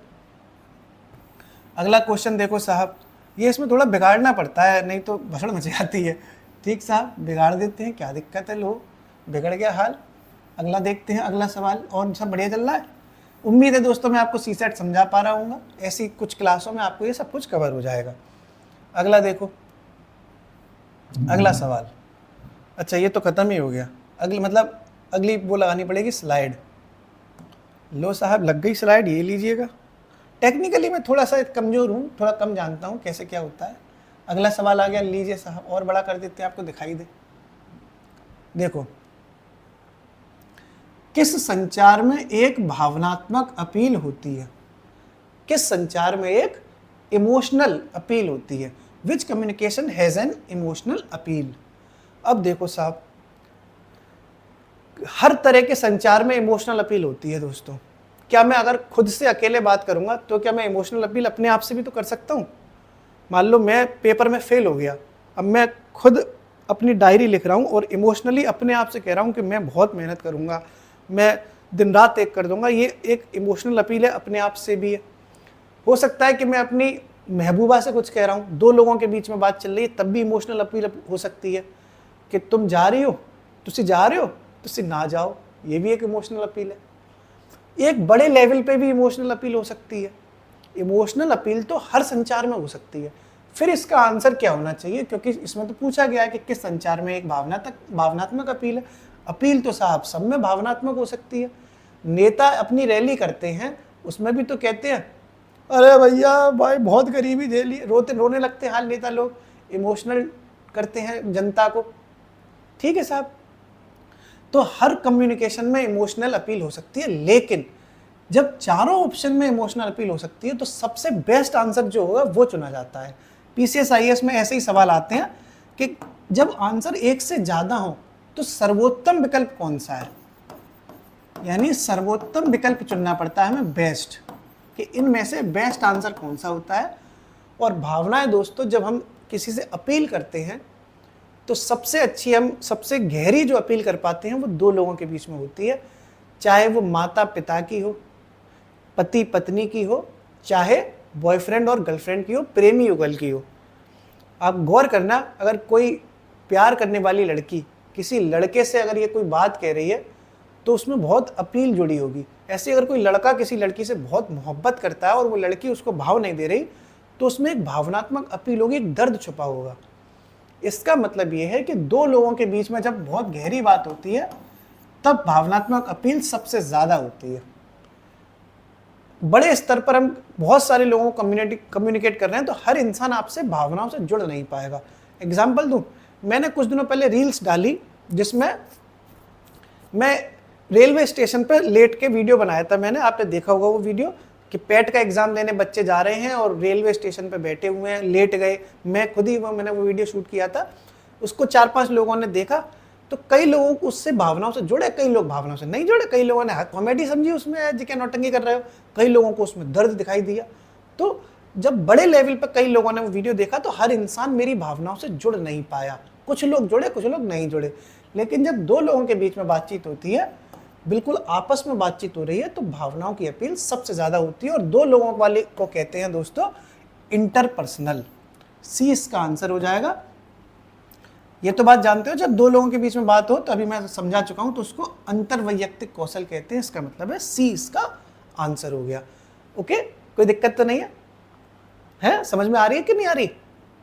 अगला क्वेश्चन देखो साहब, ये इसमें थोड़ा बिगाड़ना पड़ता है, नहीं तो भसड़ मच जाती है। ठीक साहब, बिगाड़ देते हैं, क्या दिक्कत है, लो बिगड़ गया हाल। अगला देखते हैं, अगला सवाल। और सब बढ़िया चल रहा है? उम्मीद है दोस्तों मैं आपको सीसेट समझा पा रहा हूँ। ऐसी कुछ क्लासों में आपको ये सब कुछ कवर हो जाएगा। अगला देखो, अगला सवाल। अच्छा, ये तो खत्म ही हो गया। अगली वो लगानी पड़ेगी स्लाइड। लो साहब, लग गई स्लाइड, ये लीजिएगा। टेक्निकली मैं थोड़ा सा कमज़ोर हूँ, थोड़ा कम जानता हूँ कैसे क्या होता है। अगला सवाल आ गया, लीजिए साहब, और बड़ा कर देते हैं, आपको दिखाई दे। देखो, किस संचार में एक भावनात्मक अपील होती है? किस संचार में एक इमोशनल अपील होती है? Which communication has an emotional appeal? अब देखो साहब, हर तरह के संचार में इमोशनल अपील होती है दोस्तों। क्या मैं अगर खुद से अकेले बात करूंगा तो क्या मैं इमोशनल अपील अपने आप से भी तो कर सकता हूँ? मान लो मैं पेपर में फेल हो गया, अब मैं खुद अपनी डायरी लिख रहा हूँ और इमोशनली अपने आप से कह रहा हूँ कि मैं बहुत मेहनत करूँगा, मैं दिन रात एक कर दूंगा। ये एक इमोशनल अपील है, अपने आप से भी है। हो सकता है कि मैं अपनी महबूबा से कुछ कह रहा हूँ, 2 लोगों के बीच में बात चल रही है, तब भी इमोशनल अपील हो सकती है कि तुम जा रही हो, तुसी ना जाओ, ये भी एक इमोशनल अपील है। एक बड़े लेवल पे भी इमोशनल अपील हो सकती है। इमोशनल अपील तो हर संचार में हो सकती है। फिर इसका आंसर क्या होना चाहिए? क्योंकि इसमें तो पूछा गया है कि किस संचार में एक भावनात्मक अपील है। अपील तो साहब सब में भावनात्मक हो सकती है। नेता अपनी रैली करते हैं, उसमें भी तो कहते हैं अरे भैया भाई बहुत गरीबी झेली, रोते रोने लगते हैं हाल नेता लोग, इमोशनल करते हैं जनता को। ठीक है साहब, तो हर कम्युनिकेशन में इमोशनल अपील हो सकती है, लेकिन जब चारों ऑप्शन में इमोशनल अपील हो सकती है तो सबसे बेस्ट आंसर जो होगा वो चुना जाता है। पीसीएस आईएएस में ऐसे ही सवाल आते हैं कि जब आंसर एक से ज्यादा हो तो सर्वोत्तम विकल्प कौन सा है, यानी सर्वोत्तम विकल्प चुनना पड़ता है हमें, बेस्ट, कि इनमें से बेस्ट आंसर कौन सा होता है। और भावनाएं दोस्तों, जब हम किसी से अपील करते हैं तो सबसे अच्छी, हम सबसे गहरी जो अपील कर पाते हैं वो दो लोगों के बीच में होती है, चाहे वो माता पिता की हो, पति पत्नी की हो, चाहे बॉयफ्रेंड और गर्लफ्रेंड की हो, प्रेमी युगल की हो। आप गौर करना, अगर कोई प्यार करने वाली लड़की किसी लड़के से अगर ये कोई बात कह रही है तो उसमें बहुत अपील जुड़ी होगी। ऐसे अगर कोई लड़का किसी लड़की से बहुत मोहब्बत करता है और वो लड़की उसको भाव नहीं दे रही तो उसमें एक भावनात्मक अपील होगी, एक दर्द छुपा होगा। इसका मतलब ये है कि दो लोगों के बीच में जब बहुत गहरी बात होती है तब भावनात्मक अपील सबसे ज्यादा होती है। बड़े स्तर पर हम बहुत सारे लोगों को कम्युनिकेट कर रहे हैं तो हर इंसान आपसे भावनाओं से जुड़ नहीं पाएगा। एग्जाम्पल दूं, मैंने कुछ दिनों पहले रील्स डाली जिसमें मैं रेलवे स्टेशन पर लेट के वीडियो बनाया था। मैंने, आपने देखा होगा वो वीडियो, कि पेट का एग्जाम देने बच्चे जा रहे हैं और रेलवे स्टेशन पे बैठे हुए हैं, लेट गए। मैं खुद ही मैंने वो वीडियो शूट किया था। उसको 4-5 लोगों ने देखा तो कई लोगों को उससे भावनाओं से जुड़े, कई लोग भावनाओं से नहीं जुड़े, कई लोगों ने कॉमेडी समझी उसमें, जी क्या नौटंकी कर रहे हो, कई लोगों को उसमें दर्द दिखाई दिया। तो जब बड़े लेवल पर कई लोगों ने वो वीडियो देखा तो हर इंसान मेरी भावनाओं से जुड़ नहीं पाया। कुछ लोग जुड़े, कुछ लोग नहीं जुड़े। लेकिन जब दो लोगों के बीच में बातचीत होती है, बिल्कुल आपस में बातचीत हो रही है, तो भावनाओं की अपील सबसे ज्यादा होती है। और दो लोगों वाले को कहते हैं दोस्तों इंटरपर्सनल। सी इसका आंसर हो जाएगा। ये तो बात जानते हो, जब दो लोगों के बीच में बात हो, तो अभी मैं समझा चुका हूं, तो उसको अंतर्वैयक्तिक कौशल कहते हैं। इसका मतलब है सी इसका आंसर हो गया। ओके, कोई दिक्कत तो नहीं है? समझ में आ रही है कि नहीं आ रही?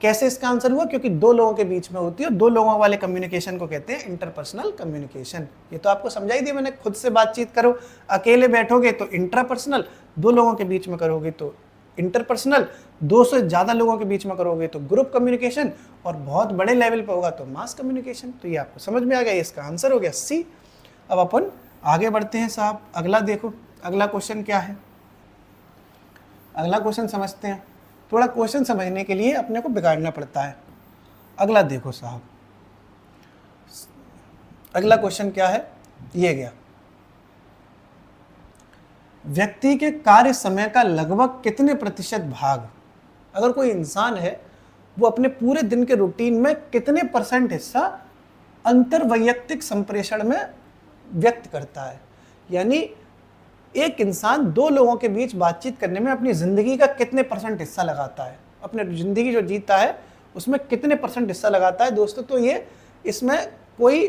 कैसे इसका आंसर हुआ? क्योंकि दो लोगों के बीच में होती है, दो लोगों वाले कम्युनिकेशन को कहते हैं इंटरपर्सनल कम्युनिकेशन। ये तो आपको समझाई दिया मैंने, खुद से बातचीत करो, अकेले बैठोगे तो इंट्रापर्सनल, दो लोगों के बीच में करोगे तो इंटरपर्सनल, दो से ज्यादा लोगों के बीच में करोगे तो ग्रुप कम्युनिकेशन, और बहुत बड़े लेवल पर होगा तो मास कम्युनिकेशन। तो ये आपको समझ में आ गया, इसका आंसर हो गया सी। अब अपन आगे बढ़ते हैं साहब। अगला देखो, अगला क्वेश्चन क्या है, अगला क्वेश्चन समझते हैं। थोड़ा क्वेश्चन समझने के लिए अपने को बिगाड़ना पड़ता है। अगला देखो साहब, अगला क्वेश्चन क्या है, ये गया, व्यक्ति के कार्य समय का लगभग कितने प्रतिशत भाग, अगर कोई इंसान है वो अपने पूरे दिन के रूटीन में कितने % हिस्सा अंतर्वैयक्तिक संप्रेषण में व्यक्त करता है। यानी एक इंसान दो लोगों के बीच बातचीत करने में अपनी जिंदगी का कितने % हिस्सा लगाता है, अपने जिंदगी जो जीता है उसमें कितने % हिस्सा लगाता है दोस्तों। तो ये, इसमें कोई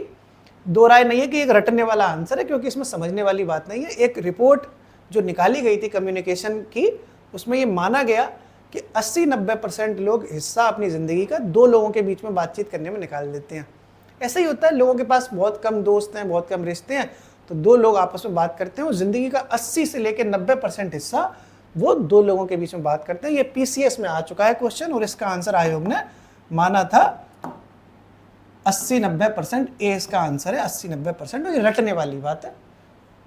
दो राय नहीं है कि एक रटने वाला आंसर है, क्योंकि इसमें समझने वाली बात नहीं है। एक रिपोर्ट जो निकाली गई थी कम्युनिकेशन की, उसमें ये माना गया कि 80-90% लोग हिस्सा अपनी ज़िंदगी का दो लोगों के बीच में बातचीत करने में निकाल देते हैं। ऐसा ही होता है, लोगों के पास बहुत कम दोस्त हैं, बहुत कम रिश्ते हैं, तो दो लोग आपस में बात करते हैं, वो ज़िंदगी का 80 से लेकर 90% हिस्सा वो दो लोगों के बीच में बात करते हैं। ये पीसीएस में आ चुका है क्वेश्चन, और इसका आंसर आयोग ने माना था 80-90%। ए इसका आंसर है 80-90%। ये रटने वाली बात है,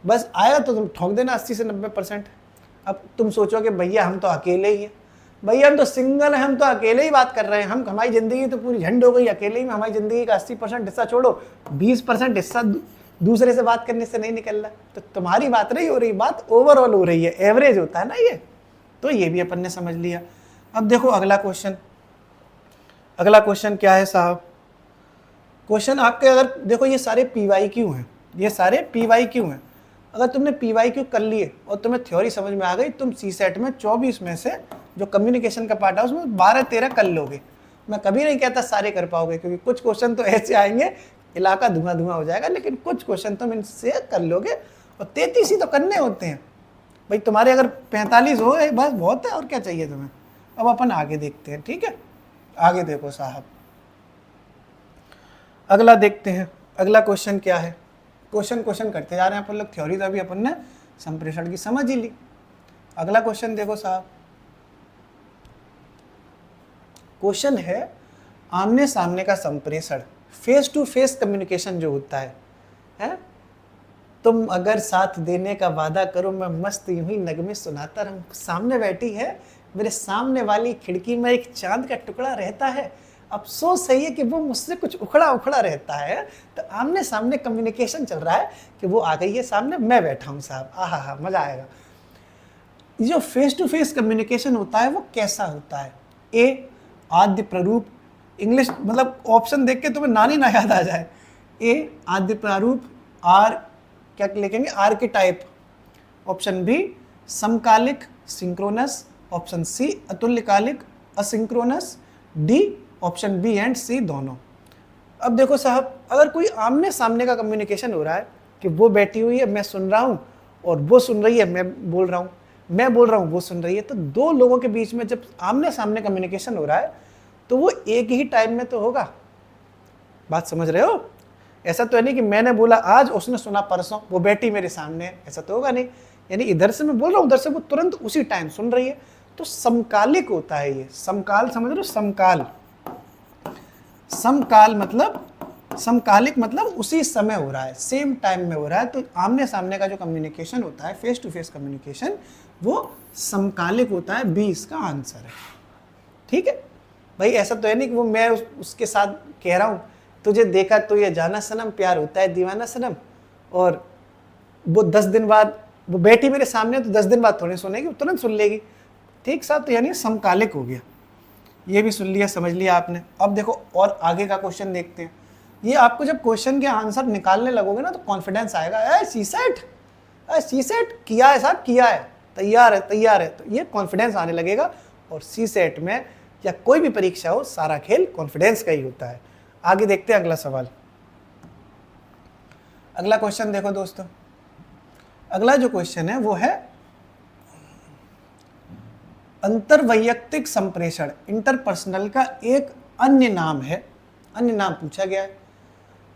बस आया तो तुम ठोक देना 80 से 90%। अब तुम सोचोगे भैया हम तो अकेले ही हैं, भैया हम तो सिंगल हैं, हम तो अकेले ही बात कर रहे हैं, हम हमारी ज़िंदगी तो पूरी झंड हो गई अकेले ही में, हमारी ज़िंदगी का 80% हिस्सा छोड़ो, 20% हिस्सा दूसरे से बात करने से नहीं निकल रहा। तो तुम्हारी बात नहीं हो रही, बात ओवरऑल हो रही है, एवरेज होता है ना ये। तो ये भी अपन ने समझ लिया। अब देखो अगला क्वेश्चन, अगला क्वेश्चन क्या है साहब, क्वेश्चन आपके, अगर देखो ये सारे PYQ हैं, ये सारे PYQ हैं। अगर तुमने PYQ कर लिए और तुम्हें थ्योरी समझ में आ गई, तुम CSET में 24 में से जो कम्युनिकेशन का पार्ट है उसमें 12-13 कर लोगे। मैं कभी नहीं कहता सारे कर पाओगे, क्योंकि कुछ क्वेश्चन तो ऐसे आएंगे इलाका धुआं धुआं हो जाएगा, लेकिन कुछ क्वेश्चन तुम इनसे कर लोगे। और 33 ही तो करने होते हैं भाई, तुम्हारे अगर 45 हो बस बहुत है, और क्या चाहिए तुम्हें। अब अपन आगे देखते हैं, ठीक है, आगे देखो साहब, अगला देखते हैं। अगला क्वेश्चन क्या है, क्वेश्चन करते जा रहे हैं अपन लोग। थ्योरी तो अभी अपन ने संप्रेषण की समझ ही ली। अगला क्वेश्चन देखो साहब, क्वेश्चन है आमने सामने का संप्रेषण, फेस टू फेस कम्युनिकेशन जो होता है? तुम अगर साथ देने का वादा करो, मैं मस्त यूं ही नगमे सुनाता रहूं। सामने बैठी है, मेरे सामने वाली खिड़की में एक चांद का टुकड़ा रहता है, अफसोस है ये कि वो मुझसे कुछ उखड़ा उखड़ा रहता है। तो आमने सामने कम्युनिकेशन चल रहा है कि वो आ गई है सामने, मैं बैठा हूँ साहब, आहा हा मजा आएगा। जो फेस टू फेस कम्युनिकेशन होता है वो कैसा होता है? ए आद्य प्रारूप, इंग्लिश मतलब ऑप्शन देख के तुम्हें नानी ना याद आ जाए। ए आद्य प्रारूप, आर क्या लिखेंगे? आर्किटाइप। ऑप्शन बी समकालिक सिंक्रोनस, ऑप्शन सी अतुल्यकालिक asynchronous, D option B and C दोनों। अब देखो साहब, अगर कोई आमने सामने का कम्युनिकेशन हो रहा है कि वो बैठी हुई है, मैं सुन रहा हूँ, और वो सुन रही है, मैं बोल रहा हूँ, मैं बोल रहा हूँ, वो सुन रही है, तो दो लोगों के बीच में जब आमने सामने कम्युनिकेशन हो रहा है तो वो एक ही टाइम में तो होगा। बात समझ रहे हो? ऐसा तो है नहीं कि मैंने बोला आज, उसने सुना परसों, वो बैठी मेरे सामने है, ऐसा तो होगा नहीं। यानी इधर से मैं बोल रहा हूँ, उधर से वो तुरंत उसी टाइम सुन रही है। तो समकालिक होता है ये। समकाल समझ रहे हो? समकाल, समकाल मतलब, समकालिक मतलब उसी समय हो रहा है, सेम टाइम में हो रहा है। तो आमने सामने का जो कम्युनिकेशन होता है, फेस टू फेस कम्युनिकेशन, वो समकालिक होता है। बी इसका आंसर है। ठीक है भाई, ऐसा तो है नहीं कि वो मैं उसके साथ कह रहा हूँ तुझे देखा तो ये जाना सनम, प्यार होता है दीवाना सनम, और वो 10 दिन बाद वो बैठी मेरे सामने, तो 10 दिन बाद थोड़ी सुनेगी, तुरंत सुन लेगी। ठीक साहब, तो यानी समकालिक हो गया। ये भी सुन लिया, समझ लिया आपने। अब देखो और आगे का क्वेश्चन देखते हैं। ये आपको जब क्वेश्चन के आंसर निकालने लगोगे ना तो कॉन्फिडेंस आएगा। सीसेट, सीसेट किया है साहब, किया है, तैयार है, तैयार है, तो ये कॉन्फिडेंस आने लगेगा। और सीसेट में या कोई भी परीक्षा हो, सारा खेल कॉन्फिडेंस का ही होता है। आगे देखते हैं अगला सवाल। अगला क्वेश्चन देखो दोस्तों, अगला जो क्वेश्चन है वो है अंतरवैयक्तिक संप्रेषण, इंटरपर्सनल का एक अन्य नाम है, अन्य नाम पूछा गया है।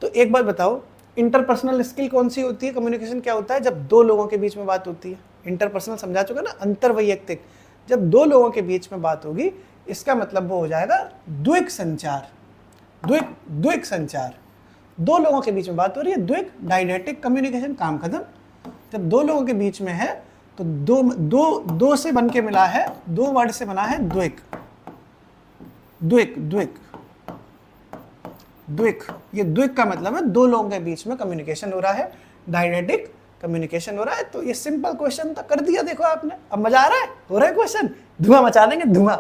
तो एक बात बताओ, इंटरपर्सनल स्किल कौन सी होती है? कम्युनिकेशन क्या होता है? जब दो लोगों के बीच में बात होती है। इंटरपर्सनल समझा चुका ना, अंतरवैयक्तिक जब दो लोगों के बीच में बात होगी, इसका मतलब वो हो जाएगा द्विक संचार। द्विक संचार, दो लोगों के बीच में बात हो रही है, द्विक, डायडेटिक कम्युनिकेशन, काम खत्म। जब दो लोगों के बीच में है तो दो से बन के मिला है, दो वर्ड से बना है द्विक। द्विक द्विक द्विक, ये द्विक का मतलब है दो लोगों के बीच में कम्युनिकेशन हो रहा है, डायडेटिक कम्युनिकेशन हो रहा है। तो ये सिंपल क्वेश्चन तो कर दिया देखो आपने। अब मजा आ रहा है? हो रहा है क्वेश्चन, धुआं मचा देंगे, धुआं।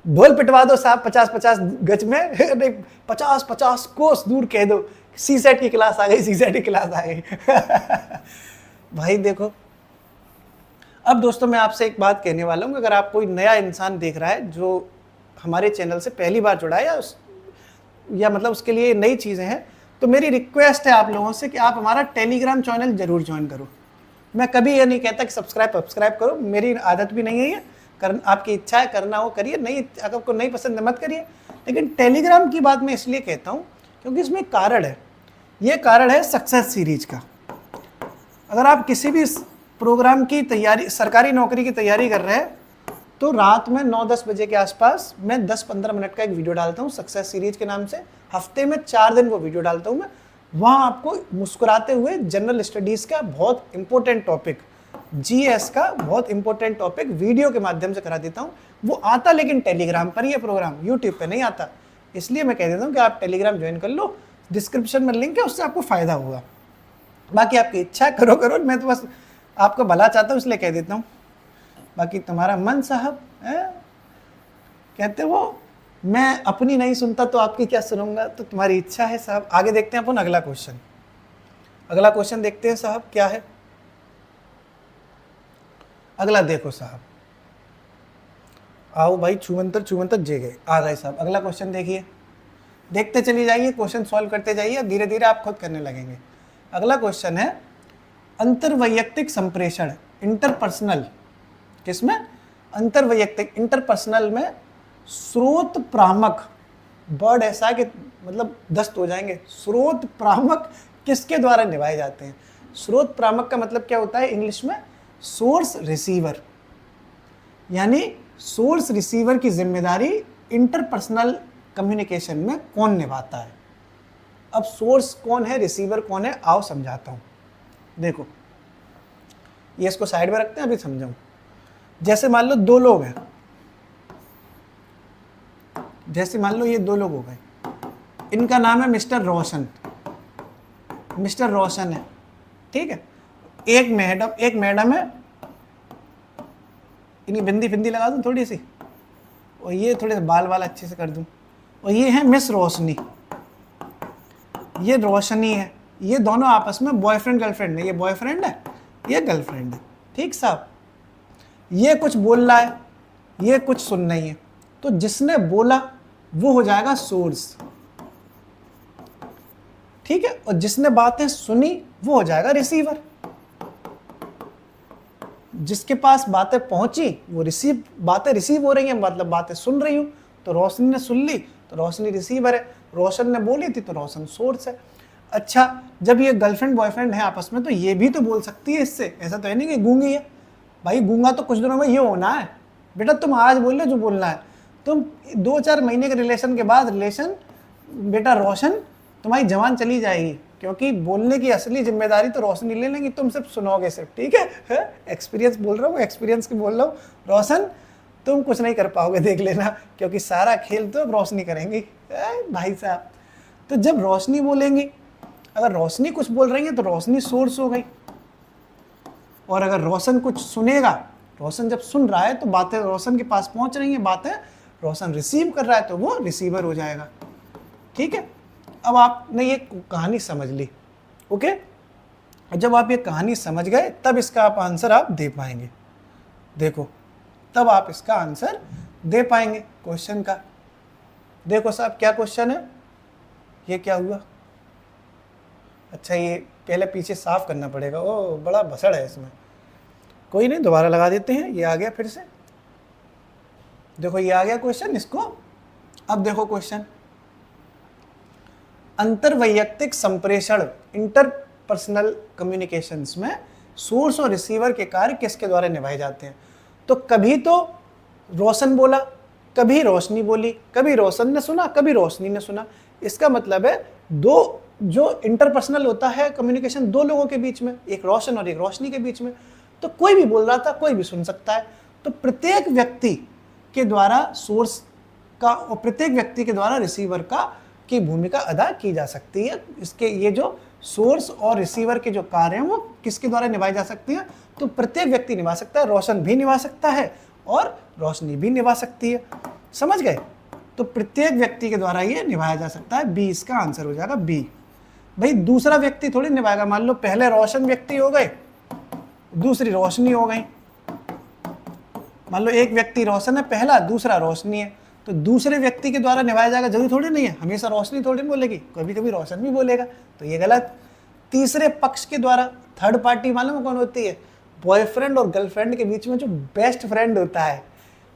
ढोल पिटवा दो साहब 50-50 गज में, नहीं 50-50 कोस दूर कह दो सीसेट की क्लास आ गई, सीसेट की क्लास आ गई। भाई देखो, अब दोस्तों मैं आपसे एक बात कहने वाला हूँ, अगर आप कोई नया इंसान देख रहा है जो हमारे चैनल से पहली बार जुड़ा है, या मतलब उसके लिए नई चीज़ें हैं, तो मेरी रिक्वेस्ट है आप लोगों से कि आप हमारा टेलीग्राम चैनल जरूर ज्वाइन करो। मैं कभी ये नहीं कहता कि सब्सक्राइब करो, मेरी आदत भी नहीं है ये, आपकी इच्छा है करना हो करिए, नहीं अगर आपको नहीं पसंद मत करिए। लेकिन टेलीग्राम की बात मैं इसलिए कहता हूँ क्योंकि इसमें एक कारण है। ये कारण है सक्सेस सीरीज का। अगर आप किसी भी प्रोग्राम की तैयारी, सरकारी नौकरी की तैयारी कर रहे हैं, तो रात में 9-10 बजे के आसपास मैं 10-15 मिनट का एक वीडियो डालता हूँ सक्सेस सीरीज के नाम से। हफ्ते में 4 दिन वो वीडियो डालता हूँ मैं। वहाँ आपको मुस्कुराते हुए जनरल स्टडीज़ का बहुत इंपॉर्टेंट टॉपिक, जीएस का बहुत इंपॉर्टेंट टॉपिक वीडियो के माध्यम से करा देता हूँ। वो आता लेकिन टेलीग्राम पर ही है प्रोग्राम, यूट्यूब पे नहीं आता। इसलिए मैं कह देता हूँ कि आप टेलीग्राम ज्वाइन कर लो, डिस्क्रिप्शन में लिंक है, उससे आपको फ़ायदा होगा। बाकी आपकी इच्छा करो, मैं तो बस आपको भला चाहता हूँ इसलिए कह देता हूँ। बाकी तुम्हारा मन साहब है, कहते वो मैं अपनी नहीं सुनता तो आपकी क्या सुनूंगा, तो तुम्हारी इच्छा है साहब। आगे देखते हैं अपन अगला क्वेश्चन। अगला क्वेश्चन देखते हैं साहब क्या है। अगला देखो साहब, आओ भाई छुमंतर जे गए, आ गए साहब। अगला क्वेश्चन देखिए, देखते चली जाइए, क्वेश्चन सॉल्व करते जाइए, धीरे धीरे आप खुद करने लगेंगे। अगला क्वेश्चन है अंतरवैयक्तिक संप्रेषण, इंटरपर्सनल। किसमें? अंतरवैयक्तिक, इंटरपर्सनल में स्रोत प्रामक, वर्ड ऐसा है कि मतलब दस्त हो जाएंगे। स्रोत प्रामक किसके द्वारा निभाए जाते हैं? स्रोत प्रामक का मतलब क्या होता है इंग्लिश में? सोर्स रिसीवर, यानी सोर्स रिसीवर की जिम्मेदारी इंटरपर्सनल कम्युनिकेशन में कौन निभाता है। अब सोर्स कौन है, रिसीवर कौन है, आओ समझाता हूं। देखो ये इसको साइड में रखते हैं, अभी समझाऊं। जैसे मान लो दो लोग हैं, जैसे मान लो ये दो लोग हो गए, इनका नाम है मिस्टर रोशन, मिस्टर रोशन है, ठीक है। एक मैडम है, इनकी बिंदी फिंदी लगा दूं थोड़ी सी, और ये थोड़े से बाल वाल अच्छे से कर दूं, और ये है मिस रोशनी, ये रोशनी है। ये दोनों आपस में बॉयफ्रेंड गर्लफ्रेंड है, ये बॉयफ्रेंड है, ये गर्लफ्रेंड है, ठीक साहब। ये कुछ बोल रहा है, ये कुछ सुन रही है, तो जिसने बोला वो हो जाएगा सोर्स, ठीक है, और जिसने बातें सुनी वो हो जाएगा रिसीवर। जिसके पास बातें पहुंची वो बातें रिसीव हो रही हैं, मतलब बातें सुन रही हूं, तो रोशनी ने सुन ली तो रोशनी रिसीवर है, रोशन ने बोली थी तो रोशन सोर्स है। अच्छा, जब ये गर्लफ्रेंड बॉयफ्रेंड है आपस में, तो ये भी तो बोल सकती है इससे, ऐसा तो है नहीं कि गूंगी है। भाई गूंगा तो कुछ दिनों में ये होना है, बेटा तुम आज बोल लो जो बोलना है, तुम 2-4 महीने के रिलेशन के बाद बेटा रोशन तुम्हारी जवान चली जाएगी, क्योंकि बोलने की असली जिम्मेदारी तो रोशनी ले लेंगी, तुम सिर्फ सुनोगे सिर्फ, ठीक है। एक्सपीरियंस बोल रहा हूँ, एक्सपीरियंस की बोल रहा हूँ। रोशन तुम कुछ नहीं कर पाओगे, देख लेना, क्योंकि सारा खेल तो रोशनी करेंगी भाई साहब। तो जब रोशनी बोलेंगी, अगर रोशनी कुछ बोल रही है तो रोशनी सोर्स हो गई, और अगर रोशन कुछ सुनेगा, रोशन जब सुन रहा है तो बातें रोशन के पास पहुंच रही हैं, बातें रोशन रिसीव कर रहा है तो वो रिसीवर हो जाएगा, ठीक है। अब आपने ये कहानी समझ ली, ओके। जब आप ये कहानी समझ गए तब इसका आप आंसर आप दे पाएंगे, देखो तब आप इसका आंसर दे पाएंगे क्वेश्चन का। देखो साहब क्या क्वेश्चन है, ये क्या हुआ, अच्छा ये पहले पीछे साफ करना पड़ेगा, ओ बड़ा भसड़ है इसमें, कोई नहीं दोबारा लगा देते हैं, ये आ गया फिर से, देखो ये आ गया क्वेश्चन इसको। अब देखो क्वेश्चन, अंतरवैयक्तिक संप्रेषण इंटरपर्सनल कम्युनिकेशंस में सोर्स और रिसीवर के कार्य किसके द्वारा निभाए जाते हैं। तो कभी तो रोशन बोला, कभी रोशनी बोली, कभी रोशन ने सुना, कभी रोशनी ने सुना। इसका मतलब है दो, जो इंटरपर्सनल होता है कम्युनिकेशन दो लोगों के बीच में, एक रोशन और एक रोशनी के बीच में, तो कोई भी बोल रहा था, कोई भी सुन सकता है। तो प्रत्येक व्यक्ति के द्वारा सोर्स का और प्रत्येक व्यक्ति के द्वारा रिसीवर का की भूमिका अदा की जा सकती है। इसके ये जो सोर्स और रिसीवर के जो कार्य हैं वो किसके द्वारा निभाए जा सकती हैं, तो प्रत्येक व्यक्ति निभा सकता है, रोशन भी निभा सकता है और रोशनी भी निभा सकती है, समझ गए। तो प्रत्येक व्यक्ति के द्वारा ये निभाया जा सकता है, बी इसका आंसर हो जाएगा बी। भाई दूसरा व्यक्ति थोड़ी निभाएगा, मान लो पहले रोशन व्यक्ति हो गए, दूसरी रोशनी हो गई, मान लो एक व्यक्ति रोशन है पहला, दूसरा रोशनी है, तो दूसरे व्यक्ति के द्वारा निभाया जाएगा, जरूरी थोड़ी नहीं है हमेशा रोशनी थोड़ी बोलेगी, कभी कभी रोशन भी बोलेगा, तो ये गलत। तीसरे पक्ष के द्वारा, थर्ड पार्टी मालूम कौन होती है, बॉयफ्रेंड और गर्लफ्रेंड के बीच में जो बेस्ट फ्रेंड होता है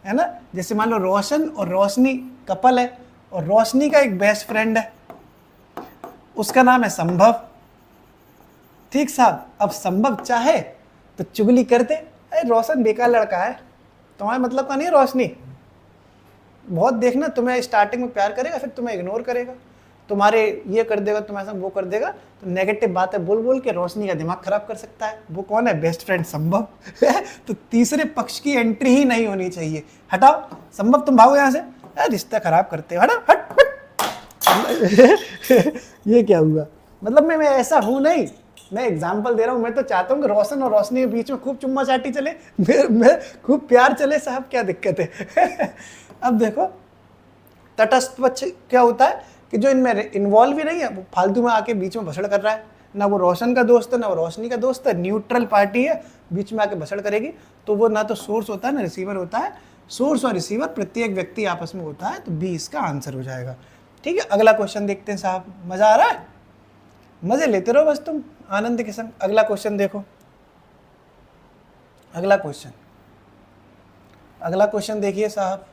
ना। जैसे मान लो रोशन और रोशनी कपल है, और रोशनी का एक बेस्ट फ्रेंड है, उसका नाम है संभव, ठीक साहब। अब संभव चाहे तो चुगली करते, अरे रोशन बेकार लड़का है, तुम्हारे मतलब का नहीं है रोशनी, बहुत देखना तुम्हें स्टार्टिंग में प्यार करेगा, फिर तुम्हें इग्नोर करेगा, तुम्हारे ये कर देगा, तुम्हारे साथ वो कर देगा, तो नेगेटिव बातें बोल बोल के रोशनी का दिमाग खराब कर सकता है। वो कौन है, बेस्ट फ्रेंड संभव। तो तीसरे पक्ष की एंट्री ही नहीं होनी चाहिए। हटाओ संभव, तुम भागो यहाँ से, रिश्ता खराब करते हो, हटाओ हट। ये क्या हुआ, मतलब मैं ऐसा हूं नहीं, मैं एग्जाम्पल दे रहा हूँ। मैं तो चाहता हूँ कि रोशन और रोशनी के बीच में खूब चुम्मा चाटी चले, मैं खूब प्यार चले साहब, क्या दिक्कत है। अब देखो तटस्थ पक्ष क्या होता है कि जो इनमें इन्वॉल्व ही नहीं है, वो फालतू में आके बीच में भसड़ कर रहा है, ना वो रोशन का दोस्त है ना वो रोशनी का दोस्त है, न्यूट्रल पार्टी है, बीच में आके भसड़ करेगी, तो वो ना तो सोर्स होता है ना रिसीवर होता है। सोर्स और रिसीवर प्रत्येक व्यक्ति आपस में होता है, तो बी इसका आंसर हो जाएगा, ठीक है। अगला क्वेश्चन देखते हैं साहब, मजा आ रहा है, मजे लेते रहो बस तुम आनंद के संग। अगला क्वेश्चन देखो, अगला क्वेश्चन देखिए साहब,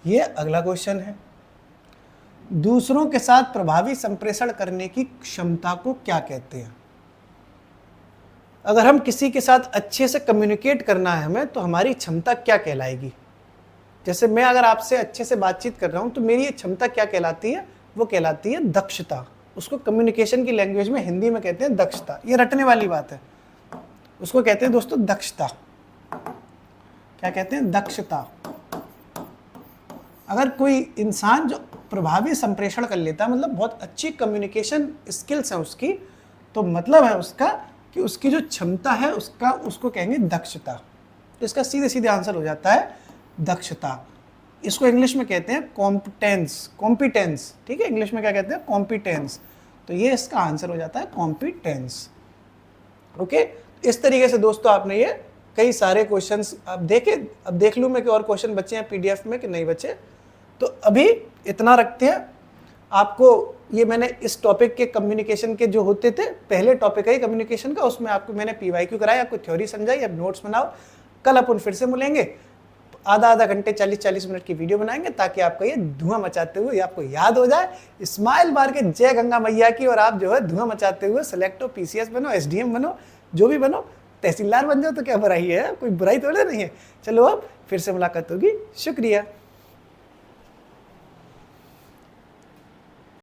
ये अगला क्वेश्चन है, दूसरों के साथ प्रभावी संप्रेषण करने की क्षमता को क्या कहते हैं। अगर हम किसी के साथ अच्छे से कम्युनिकेट करना है हमें, तो हमारी क्षमता क्या कहलाएगी? जैसे मैं अगर आपसे अच्छे से बातचीत कर रहा हूँ, तो मेरी ये क्षमता क्या कहलाती है? वो कहलाती है दक्षता। उसको कम्युनिकेशन की लैंग्वेज में, हिंदी में कहते हैं दक्षता। ये रटने वाली बात है, उसको कहते हैं दोस्तों दक्षता। क्या कहते हैं? दक्षता। अगर कोई इंसान जो प्रभावी संप्रेषण कर लेता है, मतलब बहुत अच्छी कम्युनिकेशन स्किल्स है उसकी, तो मतलब है उसका कि उसकी जो क्षमता है उसको कहेंगे दक्षता। तो इसका सीधे सीधे आंसर हो जाता है दक्षता। इसको इंग्लिश में कहते हैं कॉम्पिटेंस। कॉम्पिटेंस, ठीक है, इंग्लिश में क्या कहते हैं? कॉम्पिटेंस। तो ये इसका आंसर हो जाता है कॉम्पिटेंस। ओके, इस तरीके से दोस्तों आपने ये कई सारे क्वेश्चंस आप देखे। अब देख लूँ मैं कि और क्वेश्चन बचे हैं पीडीएफ में कि नहीं बचे। तो अभी इतना रखते हैं। आपको ये मैंने इस टॉपिक के कम्युनिकेशन के जो होते थे, पहले टॉपिक है कम्युनिकेशन का, उसमें आपको मैंने पीवाईक्यू कराया, आपको थ्योरी समझाई। अब नोट्स बनाओ, कल अपन फिर से मिलेंगे, आधा घंटे 40-40 मिनट की वीडियो बनाएंगे, ताकि आपका ये धुआं मचाते हुए आपको याद हो जाए। स्माइल मार के जय गंगा मैया की, और आप जो है धुआं मचाते हुए सेलेक्ट हो, पीसीएस बनो, एसडीएम बनो, जो भी बनो, तहसीलदार बन जाओ, तो क्या बुराई है? कोई बुराई थोड़ी नहीं है। चलो अब फिर से मुलाकात होगी। शुक्रिया।